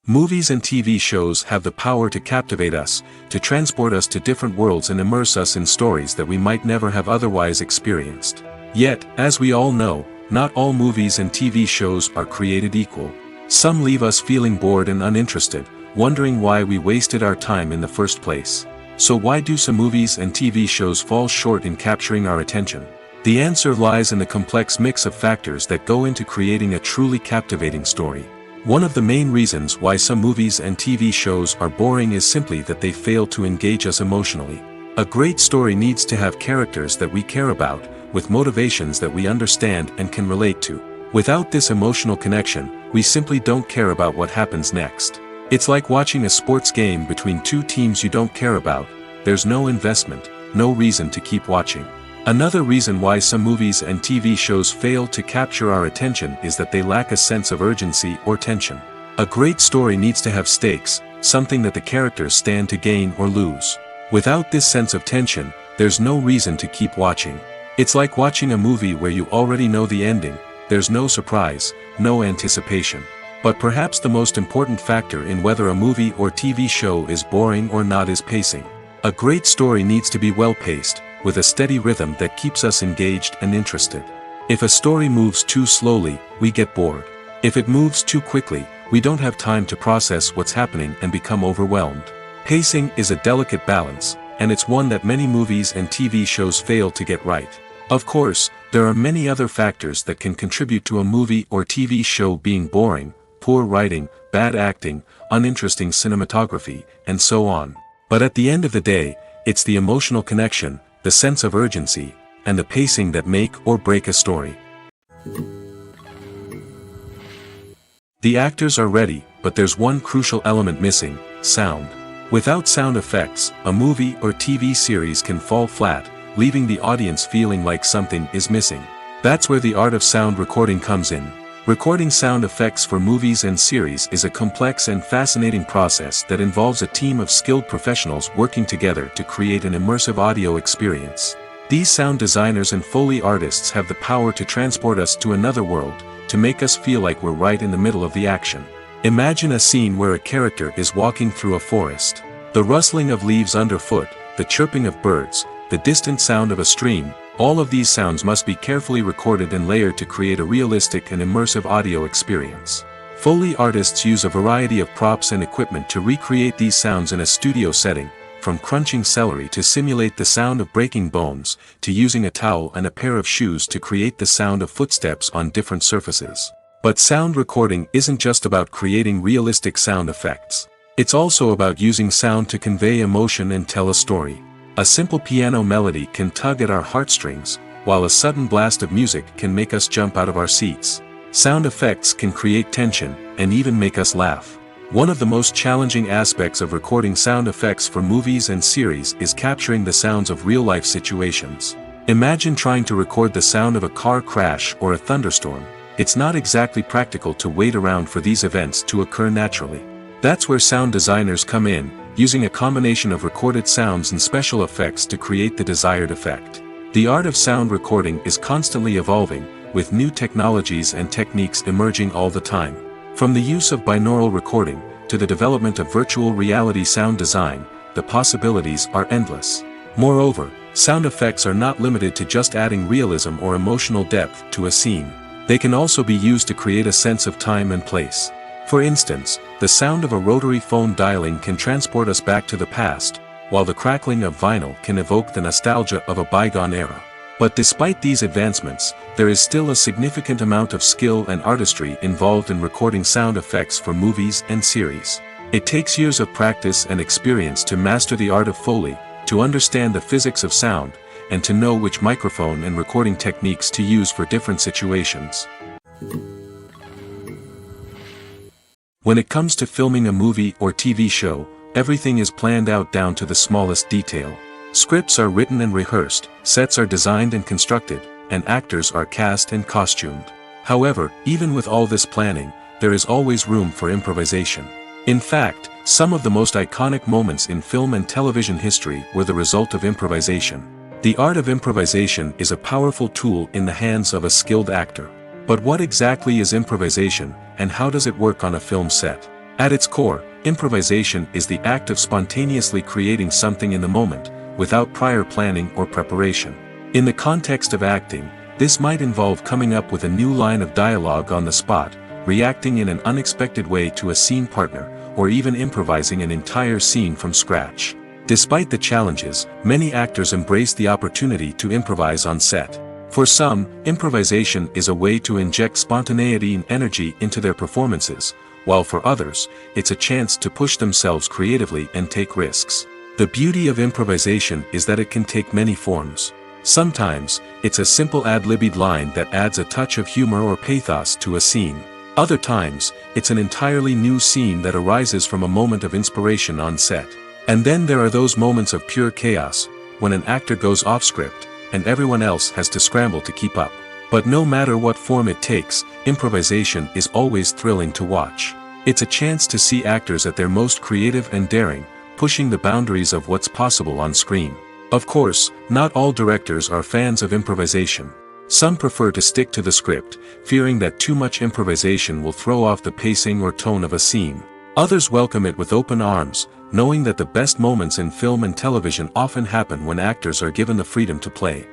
Movies and TV shows have the power to captivate us, to transport us to different worlds and immerse us in stories that we might never have otherwise experienced. Yet, as we all know, not all movies and TV shows are created equal. Some leave us feeling bored and uninterested, wondering why we wasted our time in the first place. So why do some movies and TV shows fall short in capturing our attention? The answer lies in the complex mix of factors that go into creating a truly captivating story. One of the main reasons why some movies and TV shows are boring is simply that they fail to engage us emotionally. A great story needs to have characters that we care about, with motivations that we understand and can relate to. Without this emotional connection, we simply don't care about what happens next. It's like watching a sports game between two teams you don't care about. There's no investment, no reason to keep watching. Another reason why some movies and TV shows fail to capture our attention is that they lack a sense of urgency or tension. A great story needs to have stakes, something that the characters stand to gain or lose. Without this sense of tension, there's no reason to keep watching. It's like watching a movie where you already know the ending. There's no surprise, no anticipation. But perhaps the most important factor in whether a movie or TV show is boring or not is pacing. A great story needs to be well-paced, with a steady rhythm that keeps us engaged and interested. If a story moves too slowly, we get bored. If it moves too quickly, we don't have time to process what's happening and become overwhelmed. Pacing is a delicate balance, and it's one that many movies and TV shows fail to get right. Of course, there are many other factors that can contribute to a movie or TV show being boring: poor writing, bad acting, uninteresting cinematography, and so on. But at the end of the day, it's the emotional connection, the sense of urgency, and the pacing that make or break a story. The actors are ready, but there's one crucial element missing: sound. Without sound effects, a movie or TV series can fall flat, leaving the audience feeling like something is missing. That's where the art of sound recording comes in. Recording sound effects for movies and series is a complex and fascinating process that involves a team of skilled professionals working together to create an immersive audio experience. These sound designers and Foley artists have the power to transport us to another world, to make us feel like we're right in the middle of the action. Imagine a scene where a character is walking through a forest. The rustling of leaves underfoot, the chirping of birds, the distant sound of a stream, all of these sounds must be carefully recorded and layered to create a realistic and immersive audio experience. Foley artists use a variety of props and equipment to recreate these sounds in a studio setting, from crunching celery to simulate the sound of breaking bones, to using a towel and a pair of shoes to create the sound of footsteps on different surfaces. But sound recording isn't just about creating realistic sound effects. It's also about using sound to convey emotion and tell a story. A simple piano melody can tug at our heartstrings, while a sudden blast of music can make us jump out of our seats. Sound effects can create tension, and even make us laugh. One of the most challenging aspects of recording sound effects for movies and series is capturing the sounds of real-life situations. Imagine trying to record the sound of a car crash or a thunderstorm. It's not exactly practical to wait around for these events to occur naturally. That's where sound designers come in, using a combination of recorded sounds and special effects to create the desired effect. The art of sound recording is constantly evolving, with new technologies and techniques emerging all the time. From the use of binaural recording, to the development of virtual reality sound design, the possibilities are endless. Moreover, sound effects are not limited to just adding realism or emotional depth to a scene. They can also be used to create a sense of time and place. For instance, the sound of a rotary phone dialing can transport us back to the past, while the crackling of vinyl can evoke the nostalgia of a bygone era. But despite these advancements, there is still a significant amount of skill and artistry involved in recording sound effects for movies and series. It takes years of practice and experience to master the art of Foley, to understand the physics of sound, and to know which microphone and recording techniques to use for different situations. When it comes to filming a movie or TV show, everything is planned out down to the smallest detail. Scripts are written and rehearsed, sets are designed and constructed, and actors are cast and costumed. However, even with all this planning, there is always room for improvisation. In fact, some of the most iconic moments in film and television history were the result of improvisation. The art of improvisation is a powerful tool in the hands of a skilled actor. But what exactly is improvisation, and how does it work on a film set? At its core, improvisation is the act of spontaneously creating something in the moment, without prior planning or preparation. In the context of acting, this might involve coming up with a new line of dialogue on the spot, reacting in an unexpected way to a scene partner, or even improvising an entire scene from scratch. Despite the challenges, many actors embrace the opportunity to improvise on set. For some, improvisation is a way to inject spontaneity and energy into their performances, while for others, it's a chance to push themselves creatively and take risks. The beauty of improvisation is that it can take many forms. Sometimes, it's a simple ad-libbed line that adds a touch of humor or pathos to a scene. Other times, it's an entirely new scene that arises from a moment of inspiration on set. And then there are those moments of pure chaos, when an actor goes off script, and everyone else has to scramble to keep up. But no matter what form it takes, improvisation is always thrilling to watch. It's a chance to see actors at their most creative and daring, pushing the boundaries of what's possible on screen. Of course, not all directors are fans of improvisation. Some prefer to stick to the script, fearing that too much improvisation will throw off the pacing or tone of a scene. Others welcome it with open arms, knowing that the best moments in film and television often happen when actors are given the freedom to play.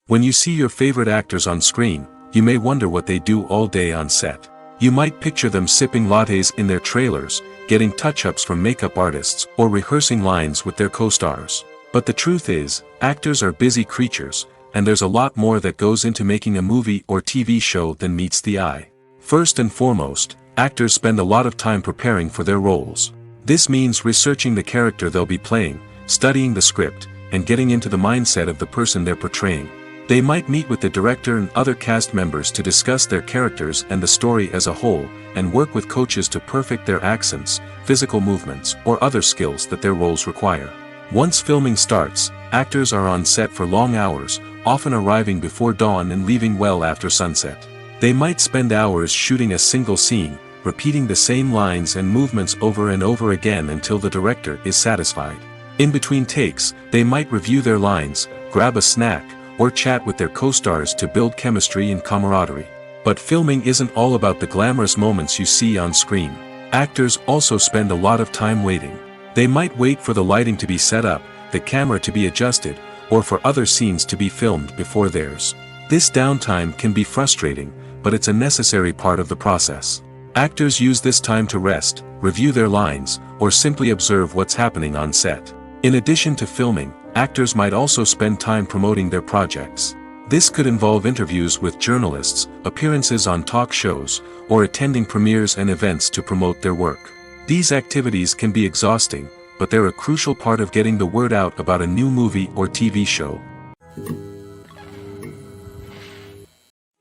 When you see your favorite actors on screen, you may wonder what they do all day on set. You might picture them sipping lattes in their trailers, getting touch-ups from makeup artists, or rehearsing lines with their co-stars. But the truth is, actors are busy creatures, and there's a lot more that goes into making a movie or TV show than meets the eye. First and foremost, actors spend a lot of time preparing for their roles. This means researching the character they'll be playing, studying the script, and getting into the mindset of the person they're portraying. They might meet with the director and other cast members to discuss their characters and the story as a whole, and work with coaches to perfect their accents, physical movements, or other skills that their roles require. Once filming starts, actors are on set for long hours, often arriving before dawn and leaving well after sunset. They might spend hours shooting a single scene, repeating the same lines and movements over and over again until the director is satisfied. In between takes, they might review their lines, grab a snack, or chat with their co-stars to build chemistry and camaraderie. But filming isn't all about the glamorous moments you see on screen. Actors also spend a lot of time waiting. They might wait for the lighting to be set up, the camera to be adjusted, or for other scenes to be filmed before theirs. This downtime can be frustrating, but it's a necessary part of the process. Actors use this time to rest, review their lines, or simply observe what's happening on set. In addition to filming, actors might also spend time promoting their projects. This could involve interviews with journalists, appearances on talk shows, or attending premieres and events to promote their work. These activities can be exhausting, but they're a crucial part of getting the word out about a new movie or TV show.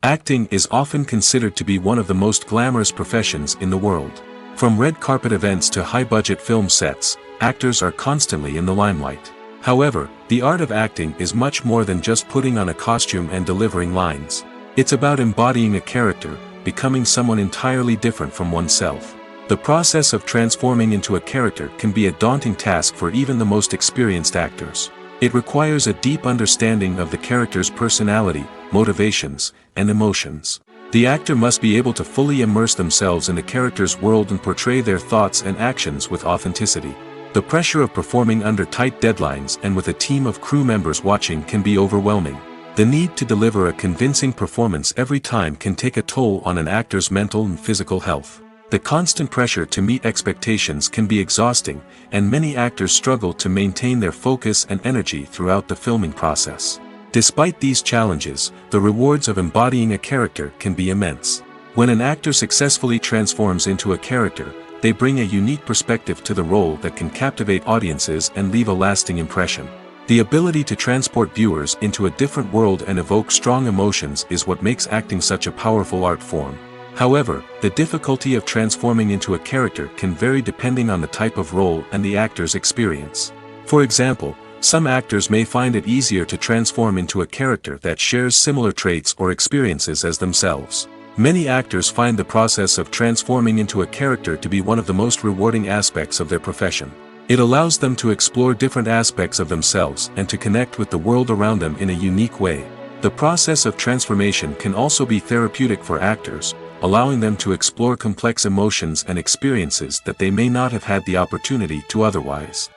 Acting is often considered to be one of the most glamorous professions in the world. From red carpet events to high-budget film sets, actors are constantly in the limelight. However, the art of acting is much more than just putting on a costume and delivering lines. It's about embodying a character, becoming someone entirely different from oneself. The process of transforming into a character can be a daunting task for even the most experienced actors. It requires a deep understanding of the character's personality, motivations, and emotions. The actor must be able to fully immerse themselves in the character's world and portray their thoughts and actions with authenticity. The pressure of performing under tight deadlines and with a team of crew members watching can be overwhelming. The need to deliver a convincing performance every time can take a toll on an actor's mental and physical health. The constant pressure to meet expectations can be exhausting, and many actors struggle to maintain their focus and energy throughout the filming process. Despite these challenges, the rewards of embodying a character can be immense. When an actor successfully transforms into a character, they bring a unique perspective to the role that can captivate audiences and leave a lasting impression. The ability to transport viewers into a different world and evoke strong emotions is what makes acting such a powerful art form. However, the difficulty of transforming into a character can vary depending on the type of role and the actor's experience. For example, some actors may find it easier to transform into a character that shares similar traits or experiences as themselves. Many actors find the process of transforming into a character to be one of the most rewarding aspects of their profession. It allows them to explore different aspects of themselves and to connect with the world around them in a unique way. The process of transformation can also be therapeutic for actors, allowing them to explore complex emotions and experiences that they may not have had the opportunity to otherwise.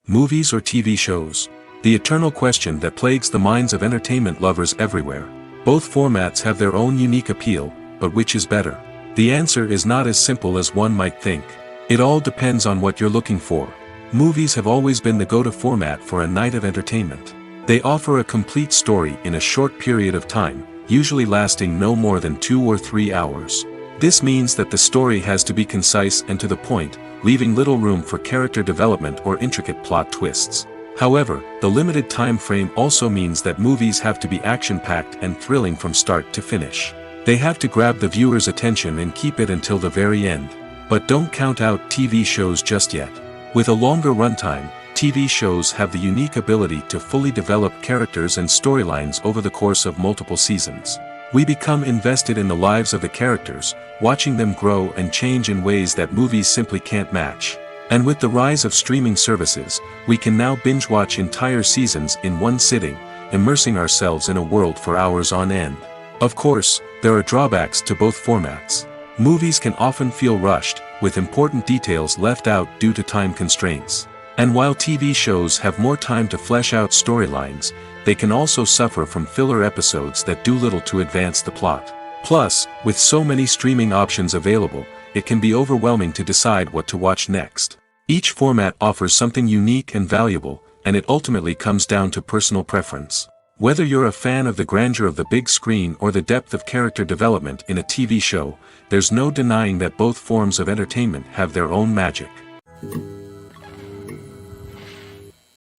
Movies or TV shows? The eternal question that plagues the minds of entertainment lovers everywhere. Both formats have their own unique appeal, but which is better? The answer is not as simple as one might think. It all depends on what you're looking for. Movies have always been the go-to format for a night of entertainment. They offer a complete story in a short period of time, usually lasting no more than 2 or 3 hours. This means that the story has to be concise and to the point, leaving little room for character development or intricate plot twists. However, the limited time frame also means that movies have to be action-packed and thrilling from start to finish. They have to grab the viewer's attention and keep it until the very end. But don't count out TV shows just yet. With a longer runtime, TV shows have the unique ability to fully develop characters and storylines over the course of multiple seasons. We become invested in the lives of the characters, watching them grow and change in ways that movies simply can't match. And with the rise of streaming services, we can now binge-watch entire seasons in one sitting, immersing ourselves in a world for hours on end. Of course, there are drawbacks to both formats. Movies can often feel rushed, with important details left out due to time constraints. And while TV shows have more time to flesh out storylines, they can also suffer from filler episodes that do little to advance the plot. Plus, with so many streaming options available, it can be overwhelming to decide what to watch next. Each format offers something unique and valuable, and it ultimately comes down to personal preference. Whether you're a fan of the grandeur of the big screen or the depth of character development in a TV show, there's no denying that both forms of entertainment have their own magic.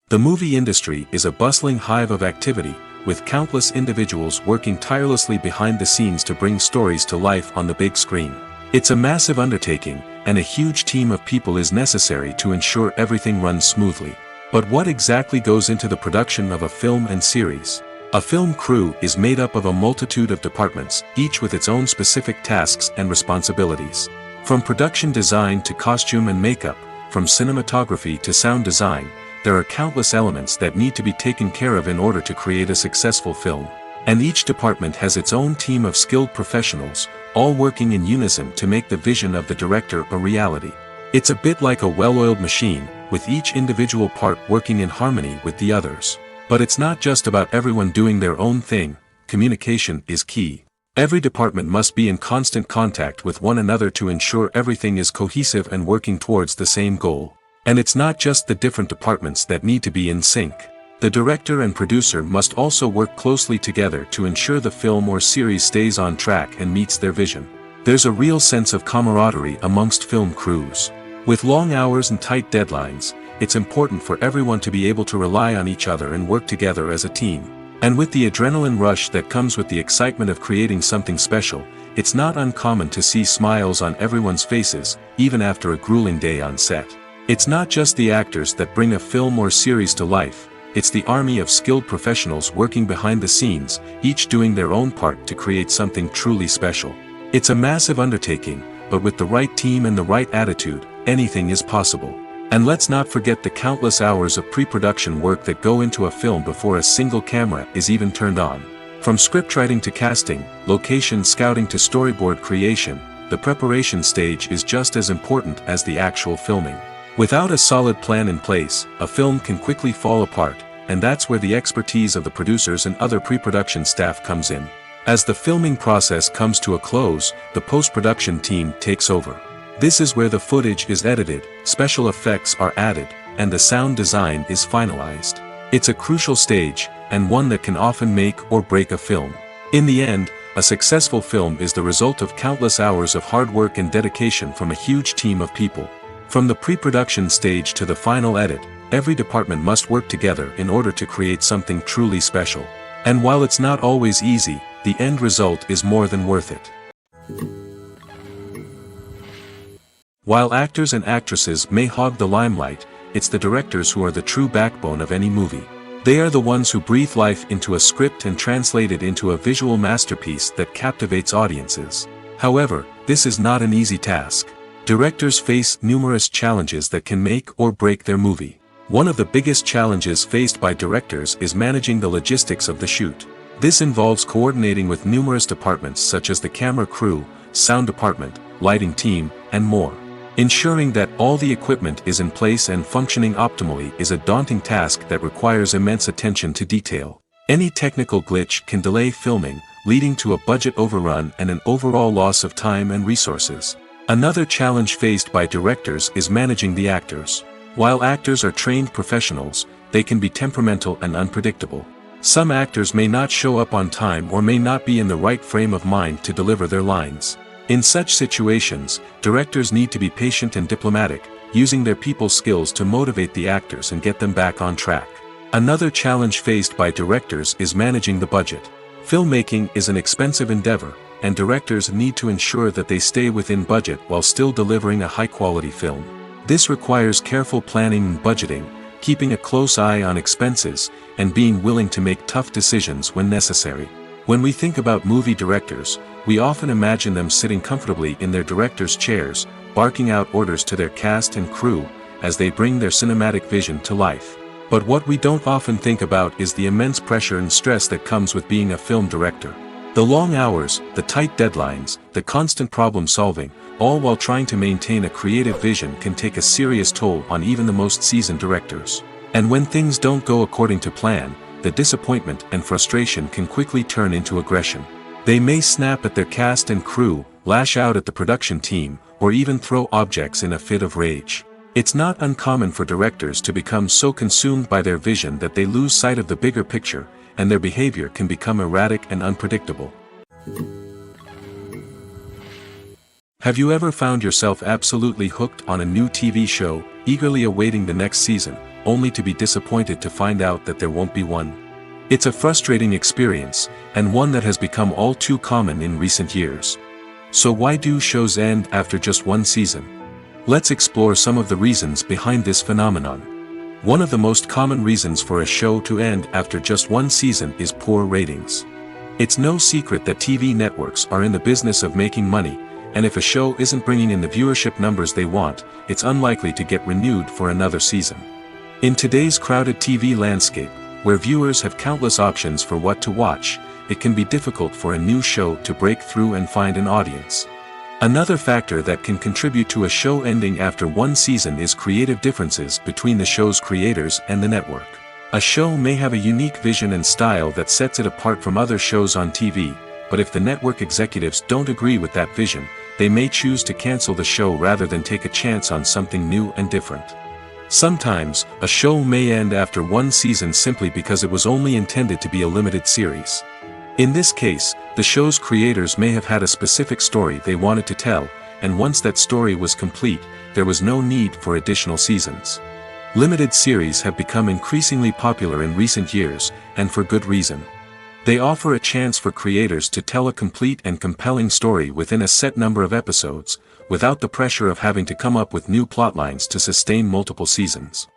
The movie industry is a bustling hive of activity, with countless individuals working tirelessly behind the scenes to bring stories to life on the big screen. It's a massive undertaking, and a huge team of people is necessary to ensure everything runs smoothly. But what exactly goes into the production of a film and series? A film crew is made up of a multitude of departments, each with its own specific tasks and responsibilities. From production design to costume and makeup, from cinematography to sound design, there are countless elements that need to be taken care of in order to create a successful film. And each department has its own team of skilled professionals, all working in unison to make the vision of the director a reality. It's a bit like a well-oiled machine, with each individual part working in harmony with the others. But it's not just about everyone doing their own thing. Communication is key. Every department must be in constant contact with one another to ensure everything is cohesive and working towards the same goal. And it's not just the different departments that need to be in sync. The director and producer must also work closely together to ensure the film or series stays on track and meets their vision. There's a real sense of camaraderie amongst film crews. With long hours and tight deadlines, it's important for everyone to be able to rely on each other and work together as a team. And with the adrenaline rush that comes with the excitement of creating something special, it's not uncommon to see smiles on everyone's faces, even after a grueling day on set. It's not just the actors that bring a film or series to life, it's the army of skilled professionals working behind the scenes, each doing their own part to create something truly special. It's a massive undertaking, but with the right team and the right attitude, anything is possible. And let's not forget the countless hours of pre-production work that go into a film before a single camera is even turned on. From scriptwriting to casting, location scouting to storyboard creation, the preparation stage is just as important as the actual filming. Without a solid plan in place, a film can quickly fall apart, and that's where the expertise of the producers and other pre-production staff comes in. As the filming process comes to a close, the post-production team takes over. This is where the footage is edited, special effects are added, and the sound design is finalized. It's a crucial stage, and one that can often make or break a film. In the end, a successful film is the result of countless hours of hard work and dedication from a huge team of people. From the pre-production stage to the final edit, every department must work together in order to create something truly special. And while it's not always easy, the end result is more than worth it. While actors and actresses may hog the limelight, it's the directors who are the true backbone of any movie. They are the ones who breathe life into a script and translate it into a visual masterpiece that captivates audiences. However, this is not an easy task. Directors face numerous challenges that can make or break their movie. One of the biggest challenges faced by directors is managing the logistics of the shoot. This involves coordinating with numerous departments such as the camera crew, sound department, lighting team, and more. Ensuring that all the equipment is in place and functioning optimally is a daunting task that requires immense attention to detail. Any technical glitch can delay filming, leading to a budget overrun and an overall loss of time and resources. Another challenge faced by directors is managing the actors. While actors are trained professionals, they can be temperamental and unpredictable. Some actors may not show up on time or may not be in the right frame of mind to deliver their lines. In such situations, directors need to be patient and diplomatic, using their people skills to motivate the actors and get them back on track. Another challenge faced by directors is managing the budget. Filmmaking is an expensive endeavor, and directors need to ensure that they stay within budget while still delivering a high-quality film. This requires careful planning and budgeting, keeping a close eye on expenses, and being willing to make tough decisions when necessary. When we think about movie directors, we often imagine them sitting comfortably in their director's chairs, barking out orders to their cast and crew, as they bring their cinematic vision to life. But what we don't often think about is the immense pressure and stress that comes with being a film director. The long hours, the tight deadlines, the constant problem solving, all while trying to maintain a creative vision can take a serious toll on even the most seasoned directors. And when things don't go according to plan, the disappointment and frustration can quickly turn into aggression. They may snap at their cast and crew, lash out at the production team, or even throw objects in a fit of rage. It's not uncommon for directors to become so consumed by their vision that they lose sight of the bigger picture, and their behavior can become erratic and unpredictable. Have you ever found yourself absolutely hooked on a new TV show, eagerly awaiting the next season, only to be disappointed to find out that there won't be one? It's a frustrating experience, and one that has become all too common in recent years. So why do shows end after just one season? Let's explore some of the reasons behind this phenomenon. One of the most common reasons for a show to end after just one season is poor ratings. It's no secret that TV networks are in the business of making money, and if a show isn't bringing in the viewership numbers they want, it's unlikely to get renewed for another season. In today's crowded TV landscape, where viewers have countless options for what to watch, it can be difficult for a new show to break through and find an audience. Another factor that can contribute to a show ending after one season is creative differences between the show's creators and the network. A show may have a unique vision and style that sets it apart from other shows on TV, but if the network executives don't agree with that vision, they may choose to cancel the show rather than take a chance on something new and different. Sometimes, a show may end after one season simply because it was only intended to be a limited series. In this case, the show's creators may have had a specific story they wanted to tell, and once that story was complete, there was no need for additional seasons. Limited series have become increasingly popular in recent years, and for good reason. They offer a chance for creators to tell a complete and compelling story within a set number of episodes, without the pressure of having to come up with new plotlines to sustain multiple seasons.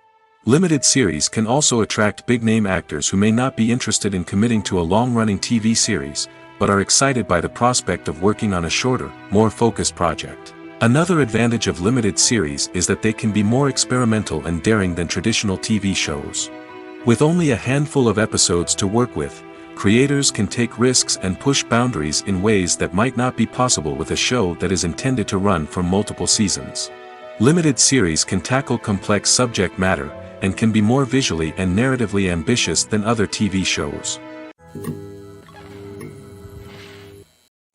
Limited series can also attract big-name actors who may not be interested in committing to a long-running TV series, but are excited by the prospect of working on a shorter, more focused project. Another advantage of limited series is that they can be more experimental and daring than traditional TV shows. With only a handful of episodes to work with, creators can take risks and push boundaries in ways that might not be possible with a show that is intended to run for multiple seasons. Limited series can tackle complex subject matter, and can be more visually and narratively ambitious than other TV shows.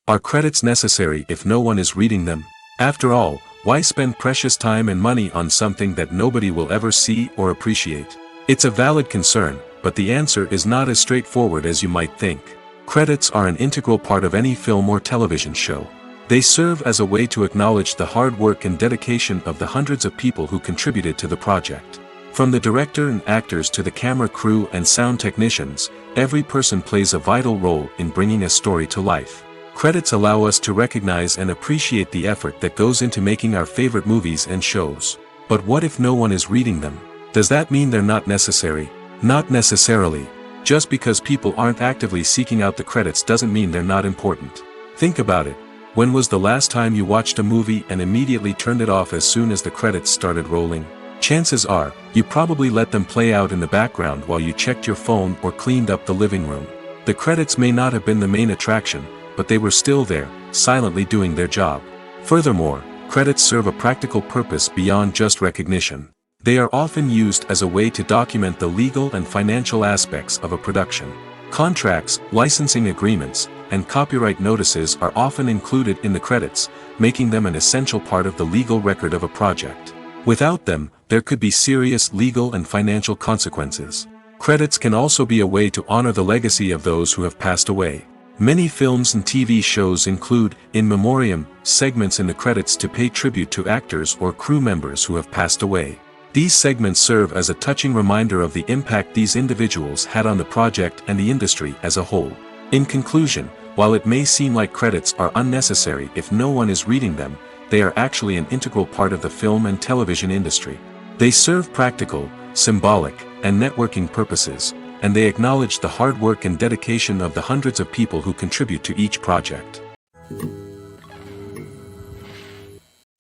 Are credits necessary if no one is reading them? After all, why spend precious time and money on something that nobody will ever see or appreciate? It's a valid concern, but the answer is not as straightforward as you might think. Credits are an integral part of any film or television show. They serve as a way to acknowledge the hard work and dedication of the hundreds of people who contributed to the project. From the director and actors to the camera crew and sound technicians, every person plays a vital role in bringing a story to life. Credits allow us to recognize and appreciate the effort that goes into making our favorite movies and shows. But what if no one is reading them? Does that mean they're not necessary? Not necessarily. Just because people aren't actively seeking out the credits doesn't mean they're not important. Think about it. When was the last time you watched a movie and immediately turned it off as soon as the credits started rolling? Chances are, you probably let them play out in the background while you checked your phone or cleaned up the living room. The credits may not have been the main attraction, but they were still there, silently doing their job. Furthermore, credits serve a practical purpose beyond just recognition. They are often used as a way to document the legal and financial aspects of a production. Contracts, licensing agreements, and copyright notices are often included in the credits, making them an essential part of the legal record of a project. Without them, there could be serious legal and financial consequences. Credits can also be a way to honor the legacy of those who have passed away. Many films and TV shows include, in memoriam, segments in the credits to pay tribute to actors or crew members who have passed away. These segments serve as a touching reminder of the impact these individuals had on the project and the industry as a whole. In conclusion, while it may seem like credits are unnecessary if no one is reading them, they are actually an integral part of the film and television industry. They serve practical, symbolic, and networking purposes, and they acknowledge the hard work and dedication of the hundreds of people who contribute to each project.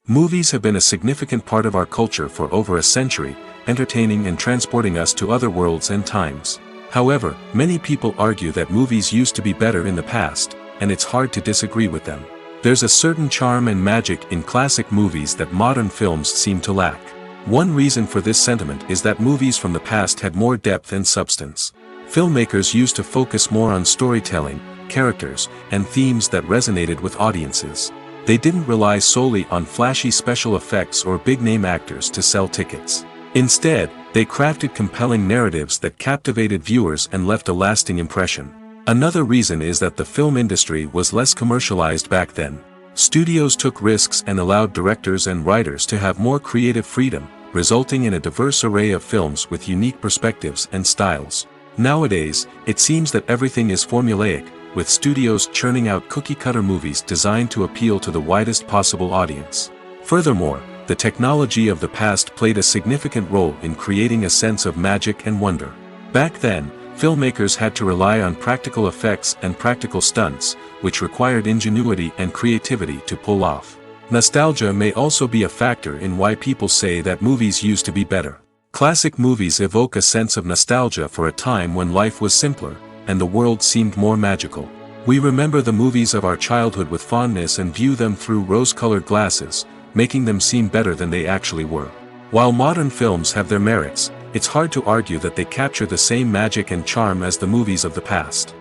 Movies have been a significant part of our culture for over a century, entertaining and transporting us to other worlds and times. However, many people argue that movies used to be better in the past, and it's hard to disagree with them. There's a certain charm and magic in classic movies that modern films seem to lack. One reason for this sentiment is that movies from the past had more depth and substance. Filmmakers used to focus more on storytelling, characters, and themes that resonated with audiences. They didn't rely solely on flashy special effects or big-name actors to sell tickets. Instead, they crafted compelling narratives that captivated viewers and left a lasting impression. Another reason is that the film industry was less commercialized back then. Studios took risks and allowed directors and writers to have more creative freedom, resulting in a diverse array of films with unique perspectives and styles. Nowadays, it seems that everything is formulaic, with studios churning out cookie-cutter movies designed to appeal to the widest possible audience. Furthermore, the technology of the past played a significant role in creating a sense of magic and wonder. Back then, filmmakers had to rely on practical effects and practical stunts, which required ingenuity and creativity to pull off. Nostalgia may also be a factor in why people say that movies used to be better. Classic movies evoke a sense of nostalgia for a time when life was simpler, and the world seemed more magical. We remember the movies of our childhood with fondness and view them through rose-colored glasses, making them seem better than they actually were. While modern films have their merits, it's hard to argue that they capture the same magic and charm as the movies of the past.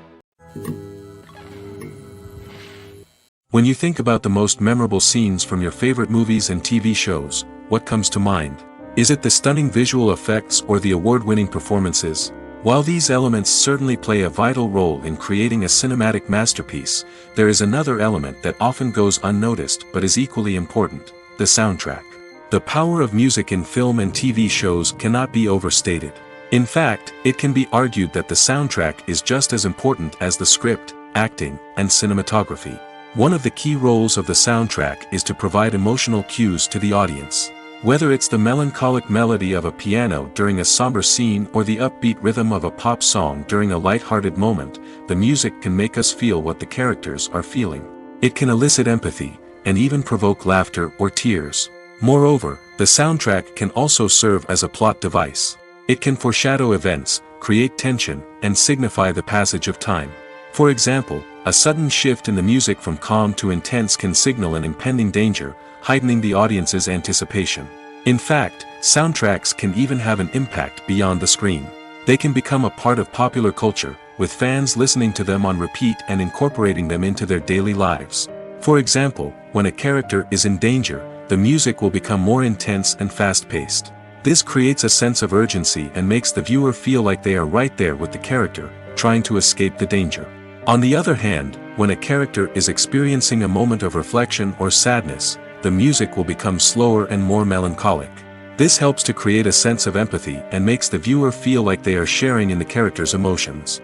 When you think about the most memorable scenes from your favorite movies and TV shows, what comes to mind? Is it the stunning visual effects or the award-winning performances? While these elements certainly play a vital role in creating a cinematic masterpiece, there is another element that often goes unnoticed but is equally important: the soundtrack. The power of music in film and TV shows cannot be overstated. In fact, it can be argued that the soundtrack is just as important as the script, acting, and cinematography. One of the key roles of the soundtrack is to provide emotional cues to the audience. Whether it's the melancholic melody of a piano during a somber scene or the upbeat rhythm of a pop song during a light-hearted moment, the music can make us feel what the characters are feeling. It can elicit empathy, and even provoke laughter or tears. Moreover, the soundtrack can also serve as a plot device. It can foreshadow events, create tension, and signify the passage of time. For example, a sudden shift in the music from calm to intense can signal an impending danger, heightening the audience's anticipation. In fact, soundtracks can even have an impact beyond the screen. They can become a part of popular culture, with fans listening to them on repeat and incorporating them into their daily lives. For example, when a character is in danger, the music will become more intense and fast-paced. This creates a sense of urgency and makes the viewer feel like they are right there with the character, trying to escape the danger. On the other hand, when a character is experiencing a moment of reflection or sadness, the music will become slower and more melancholic. This helps to create a sense of empathy and makes the viewer feel like they are sharing in the character's emotions.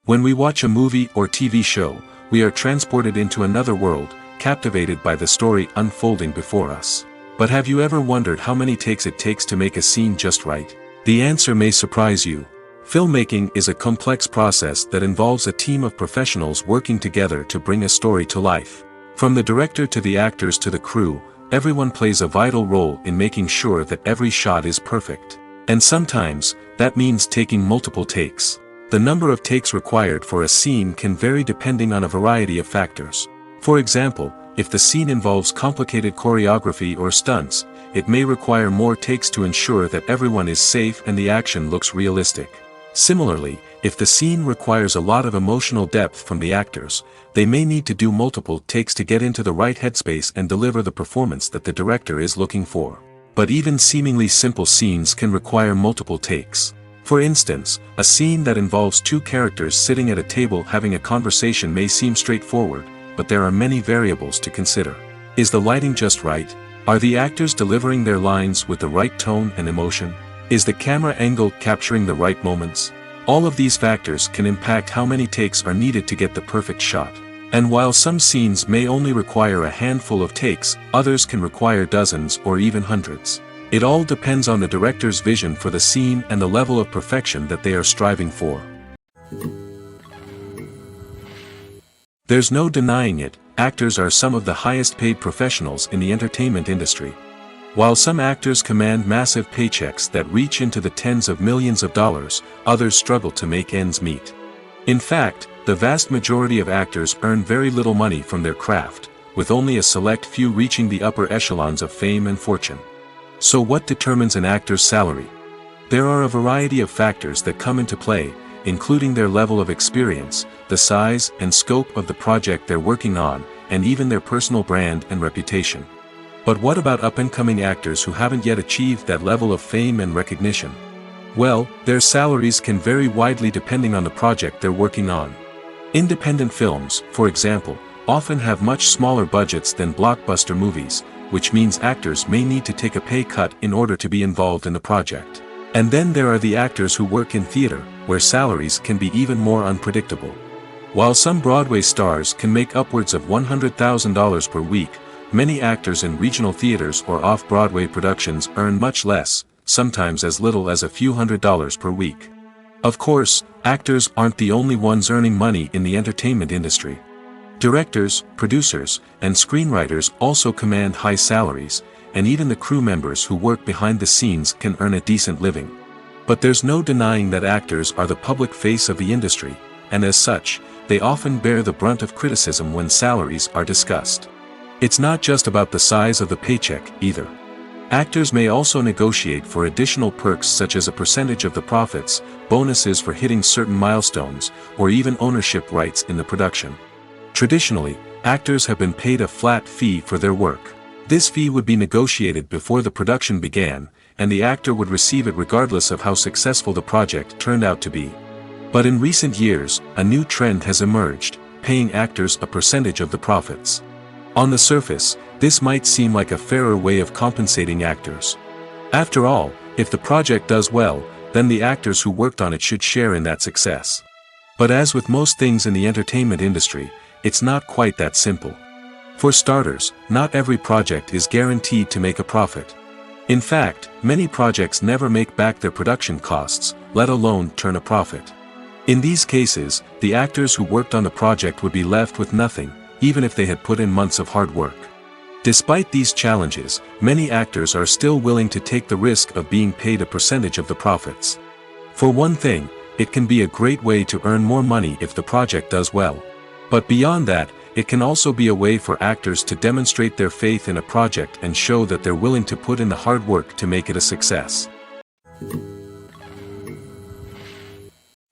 When we watch a movie or TV show, we are transported into another world, captivated by the story unfolding before us. But have you ever wondered how many takes it takes to make a scene just right? The answer may surprise you. Filmmaking is a complex process that involves a team of professionals working together to bring a story to life. From the director to the actors to the crew, everyone plays a vital role in making sure that every shot is perfect. And sometimes, that means taking multiple takes. The number of takes required for a scene can vary depending on a variety of factors. For example, if the scene involves complicated choreography or stunts, it may require more takes to ensure that everyone is safe and the action looks realistic. Similarly, if the scene requires a lot of emotional depth from the actors, they may need to do multiple takes to get into the right headspace and deliver the performance that the director is looking for. But even seemingly simple scenes can require multiple takes. For instance, a scene that involves two characters sitting at a table having a conversation may seem straightforward, but there are many variables to consider. Is the lighting just right? Are the actors delivering their lines with the right tone and emotion? Is the camera angle capturing the right moments? All of these factors can impact how many takes are needed to get the perfect shot. And while some scenes may only require a handful of takes, others can require dozens or even hundreds. It all depends on the director's vision for the scene and the level of perfection that they are striving for. There's no denying it, actors are some of the highest paid professionals in the entertainment industry. While some actors command massive paychecks that reach into the tens of millions of dollars, others struggle to make ends meet. In fact, the vast majority of actors earn very little money from their craft, with only a select few reaching the upper echelons of fame and fortune. So what determines an actor's salary? There are a variety of factors that come into play, including their level of experience, the size and scope of the project they're working on, and even their personal brand and reputation. But what about up-and-coming actors who haven't yet achieved that level of fame and recognition? Well, their salaries can vary widely depending on the project they're working on. Independent films, for example, often have much smaller budgets than blockbuster movies, which means actors may need to take a pay cut in order to be involved in the project. And then there are the actors who work in theater, where salaries can be even more unpredictable. While some Broadway stars can make upwards of $100,000 per week, many actors in regional theaters or off-Broadway productions earn much less, sometimes as little as a few $100s per week. Of course, actors aren't the only ones earning money in the entertainment industry. Directors, producers, and screenwriters also command high salaries, and even the crew members who work behind the scenes can earn a decent living. But there's no denying that actors are the public face of the industry, and as such, they often bear the brunt of criticism when salaries are discussed. It's not just about the size of the paycheck, either. Actors may also negotiate for additional perks such as a percentage of the profits, bonuses for hitting certain milestones, or even ownership rights in the production. Traditionally, actors have been paid a flat fee for their work. This fee would be negotiated before the production began, and the actor would receive it regardless of how successful the project turned out to be. But in recent years, a new trend has emerged, paying actors a percentage of the profits. On the surface, this might seem like a fairer way of compensating actors. After all, if the project does well, then the actors who worked on it should share in that success. But as with most things in the entertainment industry, it's not quite that simple. For starters, not every project is guaranteed to make a profit. In fact, many projects never make back their production costs, let alone turn a profit. In these cases, the actors who worked on the project would be left with nothing, even if they had put in months of hard work. Despite these challenges, many actors are still willing to take the risk of being paid a percentage of the profits. For one thing, it can be a great way to earn more money if the project does well. But beyond that, it can also be a way for actors to demonstrate their faith in a project and show that they're willing to put in the hard work to make it a success.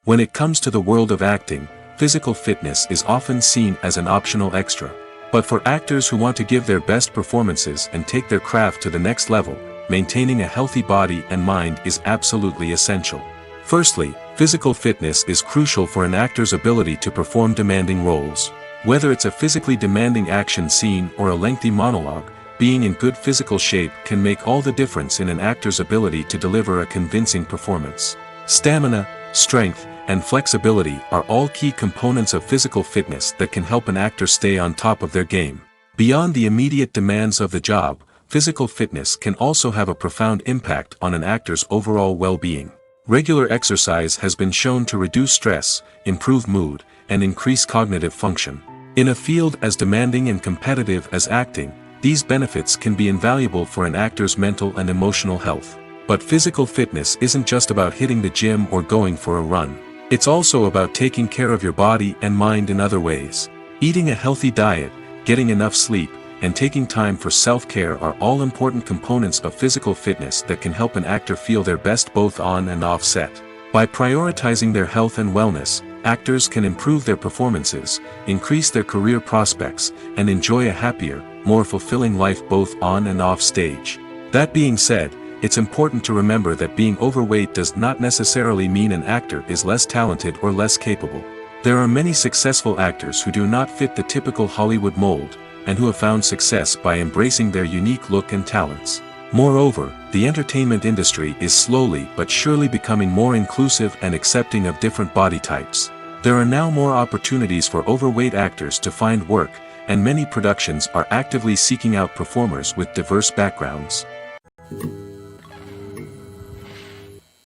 When it comes to the world of acting, physical fitness is often seen as an optional extra. But for actors who want to give their best performances and take their craft to the next level, maintaining a healthy body and mind is absolutely essential. Firstly, physical fitness is crucial for an actor's ability to perform demanding roles. Whether it's a physically demanding action scene or a lengthy monologue, being in good physical shape can make all the difference in an actor's ability to deliver a convincing performance. Stamina, strength, and flexibility are all key components of physical fitness that can help an actor stay on top of their game. Beyond the immediate demands of the job, physical fitness can also have a profound impact on an actor's overall well-being. Regular exercise has been shown to reduce stress, improve mood, and increase cognitive function. In a field as demanding and competitive as acting, these benefits can be invaluable for an actor's mental and emotional health. But physical fitness isn't just about hitting the gym or going for a run. It's also about taking care of your body and mind in other ways. Eating a healthy diet, getting enough sleep, and taking time for self-care are all important components of physical fitness that can help an actor feel their best both on and off set. By prioritizing their health and wellness, actors can improve their performances, increase their career prospects, and enjoy a happier, more fulfilling life both on and off stage. That being said, it's important to remember that being overweight does not necessarily mean an actor is less talented or less capable. There are many successful actors who do not fit the typical Hollywood mold, and who have found success by embracing their unique look and talents. Moreover, the entertainment industry is slowly but surely becoming more inclusive and accepting of different body types. There are now more opportunities for overweight actors to find work, and many productions are actively seeking out performers with diverse backgrounds.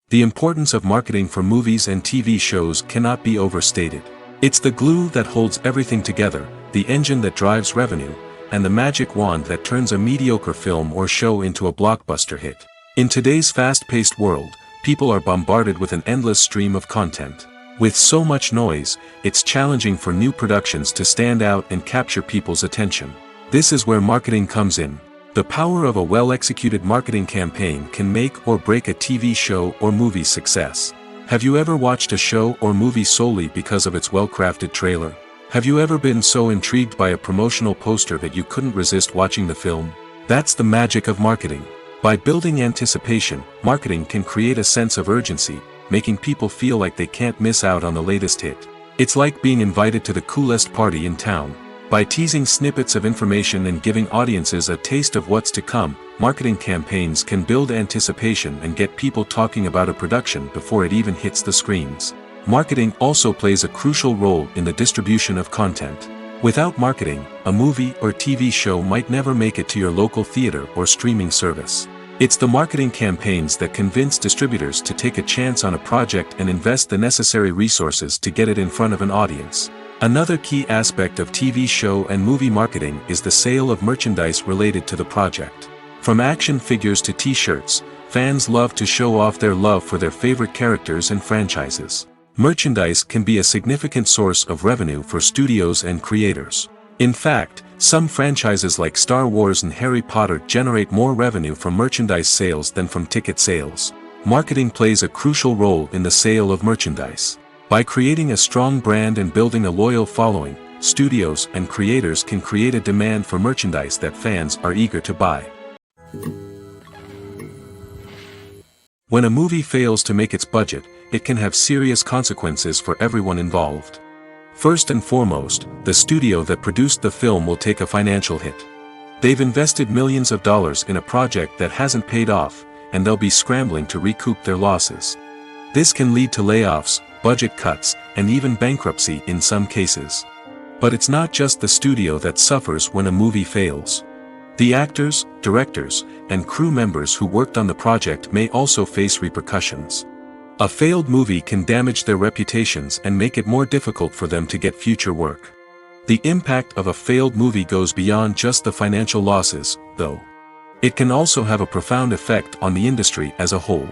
The importance of marketing for movies and TV shows cannot be overstated. It's the glue that holds everything together, the engine that drives revenue, and the magic wand that turns a mediocre film or show into a blockbuster hit. In today's fast-paced world, people are bombarded with an endless stream of content. With so much noise, it's challenging for new productions to stand out and capture people's attention. This is where marketing comes in. The power of a well-executed marketing campaign can make or break a TV show or movie's success. Have you ever watched a show or movie solely because of its well-crafted trailer? Have you ever been so intrigued by a promotional poster that you couldn't resist watching the film? That's the magic of marketing. By building anticipation, marketing can create a sense of urgency, making people feel like they can't miss out on the latest hit. It's like being invited to the coolest party in town. By teasing snippets of information and giving audiences a taste of what's to come, marketing campaigns can build anticipation and get people talking about a production before it even hits the screens. Marketing also plays a crucial role in the distribution of content. Without marketing, a movie or TV show might never make it to your local theater or streaming service. It's the marketing campaigns that convince distributors to take a chance on a project and invest the necessary resources to get it in front of an audience. Another key aspect of TV show and movie marketing is the sale of merchandise related to the project. From action figures to t-shirts, fans love to show off their love for their favorite characters and franchises. Merchandise can be a significant source of revenue for studios and creators. In fact, some franchises like Star Wars and Harry Potter generate more revenue from merchandise sales than from ticket sales. Marketing plays a crucial role in the sale of merchandise. By creating a strong brand and building a loyal following, studios and creators can create a demand for merchandise that fans are eager to buy. When a movie fails to make its budget, it can have serious consequences for everyone involved. First and foremost, the studio that produced the film will take a financial hit. They've invested millions of dollars in a project that hasn't paid off, and they'll be scrambling to recoup their losses. This can lead to layoffs, budget cuts, and even bankruptcy in some cases. But it's not just the studio that suffers when a movie fails. The actors, directors, and crew members who worked on the project may also face repercussions. A failed movie can damage their reputations and make it more difficult for them to get future work. The impact of a failed movie goes beyond just the financial losses, though. It can also have a profound effect on the industry as a whole.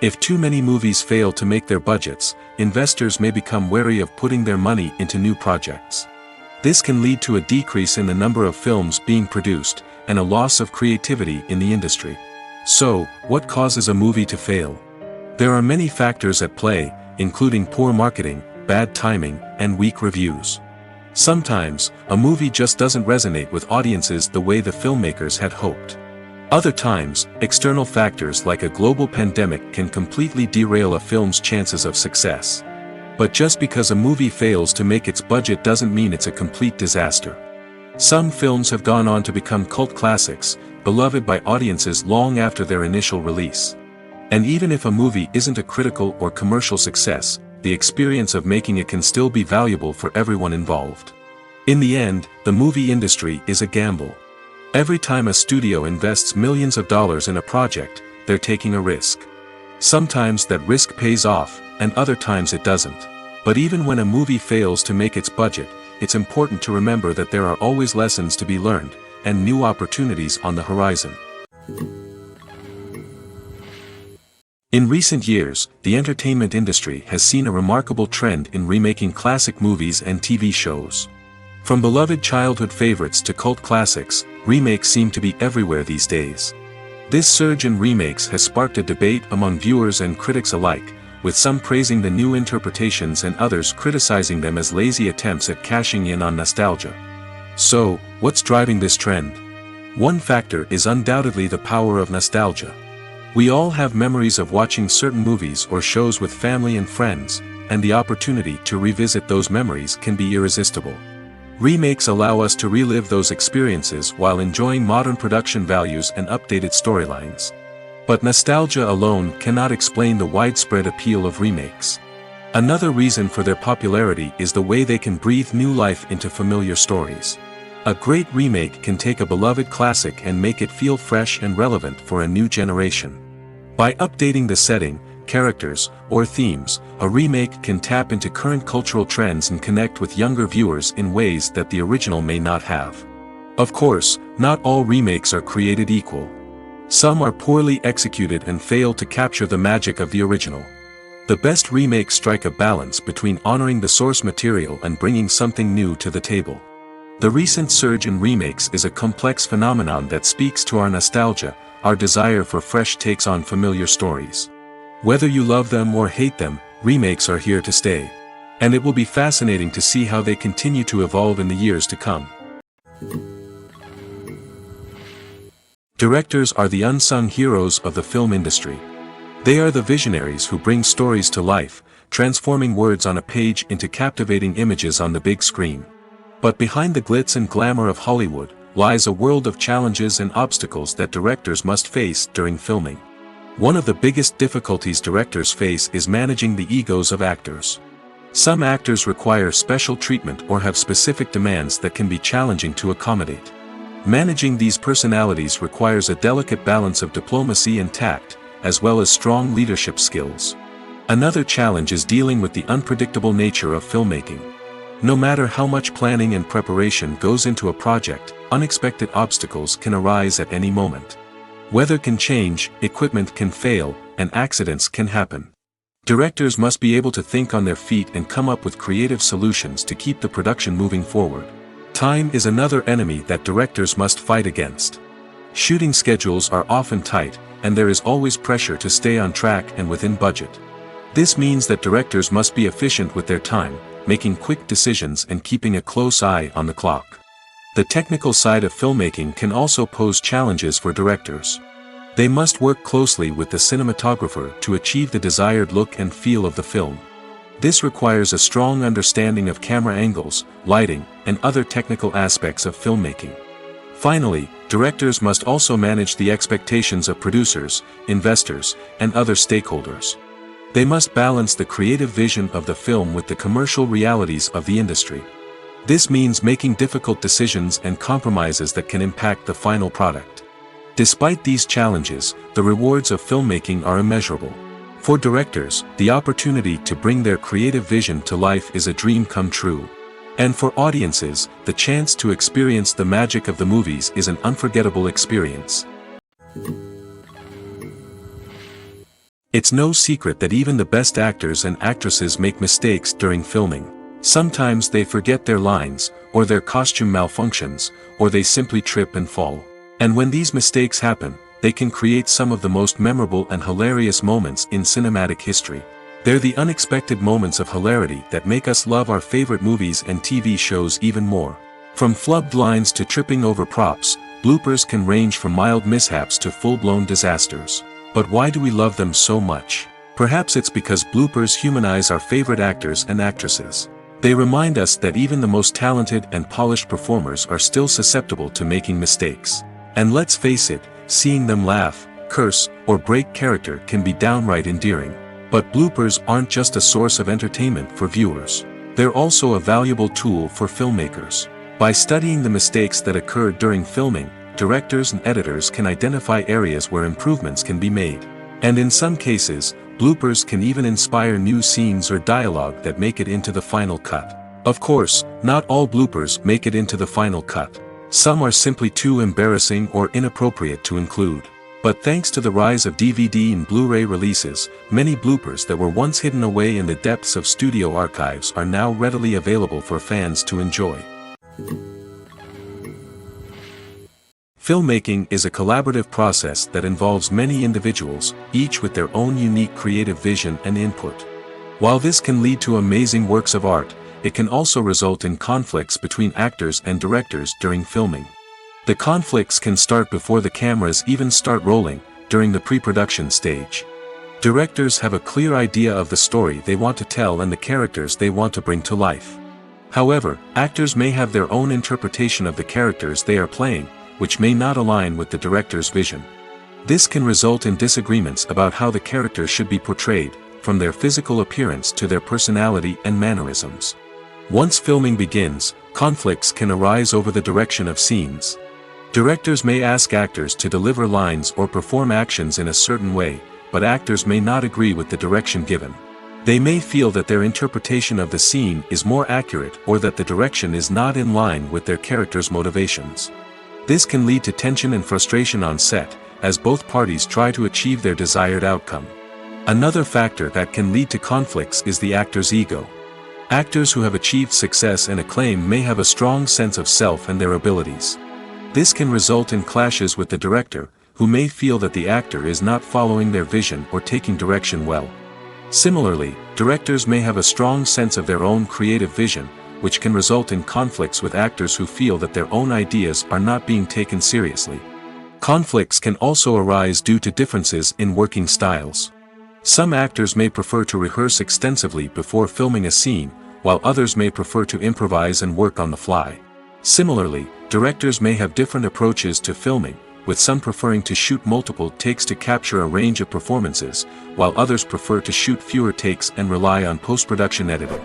If too many movies fail to make their budgets, investors may become wary of putting their money into new projects. This can lead to a decrease in the number of films being produced, and a loss of creativity in the industry. So, what causes a movie to fail? There are many factors at play, including poor marketing, bad timing, and weak reviews. Sometimes, a movie just doesn't resonate with audiences the way the filmmakers had hoped. Other times, external factors like a global pandemic can completely derail a film's chances of success. But just because a movie fails to make its budget doesn't mean it's a complete disaster. Some films have gone on to become cult classics, beloved by audiences long after their initial release. And even if a movie isn't a critical or commercial success, the experience of making it can still be valuable for everyone involved. In the end, the movie industry is a gamble. Every time a studio invests millions of dollars in a project, they're taking a risk. Sometimes that risk pays off, and other times it doesn't. But even when a movie fails to make its budget, it's important to remember that there are always lessons to be learned, and new opportunities on the horizon. In recent years, the entertainment industry has seen a remarkable trend in remaking classic movies and TV shows. From beloved childhood favorites to cult classics, remakes seem to be everywhere these days. This surge in remakes has sparked a debate among viewers and critics alike, with some praising the new interpretations and others criticizing them as lazy attempts at cashing in on nostalgia. So, what's driving this trend? One factor is undoubtedly the power of nostalgia. We all have memories of watching certain movies or shows with family and friends, and the opportunity to revisit those memories can be irresistible. Remakes allow us to relive those experiences while enjoying modern production values and updated storylines. But nostalgia alone cannot explain the widespread appeal of remakes. Another reason for their popularity is the way they can breathe new life into familiar stories. A great remake can take a beloved classic and make it feel fresh and relevant for a new generation. By updating the setting, characters, or themes, a remake can tap into current cultural trends and connect with younger viewers in ways that the original may not have. Of course, not all remakes are created equal. Some are poorly executed and fail to capture the magic of the original. The best remakes strike a balance between honoring the source material and bringing something new to the table. The recent surge in remakes is a complex phenomenon that speaks to our nostalgia, our desire for fresh takes on familiar stories. Whether you love them or hate them, remakes are here to stay. And it will be fascinating to see how they continue to evolve in the years to come. Directors are the unsung heroes of the film industry. They are the visionaries who bring stories to life, transforming words on a page into captivating images on the big screen. But behind the glitz and glamour of Hollywood, lies a world of challenges and obstacles that directors must face during filming. One of the biggest difficulties directors face is managing the egos of actors. Some actors require special treatment or have specific demands that can be challenging to accommodate. Managing these personalities requires a delicate balance of diplomacy and tact, as well as strong leadership skills. Another challenge is dealing with the unpredictable nature of filmmaking. No matter how much planning and preparation goes into a project, unexpected obstacles can arise at any moment. Weather can change, equipment can fail, and accidents can happen. Directors must be able to think on their feet and come up with creative solutions to keep the production moving forward. Time is another enemy that directors must fight against. Shooting schedules are often tight, and there is always pressure to stay on track and within budget. This means that directors must be efficient with their time, making quick decisions and keeping a close eye on the clock. The technical side of filmmaking can also pose challenges for directors. They must work closely with the cinematographer to achieve the desired look and feel of the film. This requires a strong understanding of camera angles, lighting, and other technical aspects of filmmaking. Finally, directors must also manage the expectations of producers, investors, and other stakeholders. They must balance the creative vision of the film with the commercial realities of the industry. This means making difficult decisions and compromises that can impact the final product. Despite these challenges, the rewards of filmmaking are immeasurable. For directors, the opportunity to bring their creative vision to life is a dream come true. And for audiences, the chance to experience the magic of the movies is an unforgettable experience. It's no secret that even the best actors and actresses make mistakes during filming. Sometimes they forget their lines, or their costume malfunctions, or they simply trip and fall. And when these mistakes happen, they can create some of the most memorable and hilarious moments in cinematic history. They're the unexpected moments of hilarity that make us love our favorite movies and TV shows even more. From flubbed lines to tripping over props, bloopers can range from mild mishaps to full-blown disasters. But why do we love them so much? Perhaps it's because bloopers humanize our favorite actors and actresses. They remind us that even the most talented and polished performers are still susceptible to making mistakes. And let's face it, seeing them laugh, curse, or break character can be downright endearing. But bloopers aren't just a source of entertainment for viewers. They're also a valuable tool for filmmakers. By studying the mistakes that occurred during filming, directors and editors can identify areas where improvements can be made. And in some cases, bloopers can even inspire new scenes or dialogue that make it into the final cut. Of course, not all bloopers make it into the final cut. Some are simply too embarrassing or inappropriate to include. But thanks to the rise of DVD and Blu-ray releases, many bloopers that were once hidden away in the depths of studio archives are now readily available for fans to enjoy. Filmmaking is a collaborative process that involves many individuals, each with their own unique creative vision and input. While this can lead to amazing works of art, it can also result in conflicts between actors and directors during filming. The conflicts can start before the cameras even start rolling, during the pre-production stage. Directors have a clear idea of the story they want to tell and the characters they want to bring to life. However, actors may have their own interpretation of the characters they are playing, which may not align with the director's vision. This can result in disagreements about how the characters should be portrayed, from their physical appearance to their personality and mannerisms. Once filming begins, conflicts can arise over the direction of scenes. Directors may ask actors to deliver lines or perform actions in a certain way, but actors may not agree with the direction given. They may feel that their interpretation of the scene is more accurate or that the direction is not in line with their character's motivations. This can lead to tension and frustration on set, as both parties try to achieve their desired outcome. Another factor that can lead to conflicts is the actor's ego. Actors who have achieved success and acclaim may have a strong sense of self and their abilities. This can result in clashes with the director, who may feel that the actor is not following their vision or taking direction well. Similarly, directors may have a strong sense of their own creative vision, which can result in conflicts with actors who feel that their own ideas are not being taken seriously. Conflicts can also arise due to differences in working styles. Some actors may prefer to rehearse extensively before filming a scene, while others may prefer to improvise and work on the fly. Similarly, directors may have different approaches to filming, with some preferring to shoot multiple takes to capture a range of performances, while others prefer to shoot fewer takes and rely on post-production editing.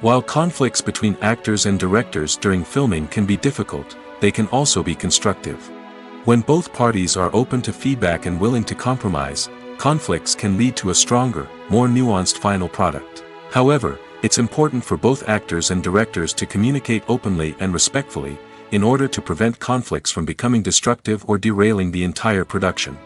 While conflicts between actors and directors during filming can be difficult, they can also be constructive. When both parties are open to feedback and willing to compromise, conflicts can lead to a stronger, more nuanced final product. However, it's important for both actors and directors to communicate openly and respectfully, in order to prevent conflicts from becoming destructive or derailing the entire production.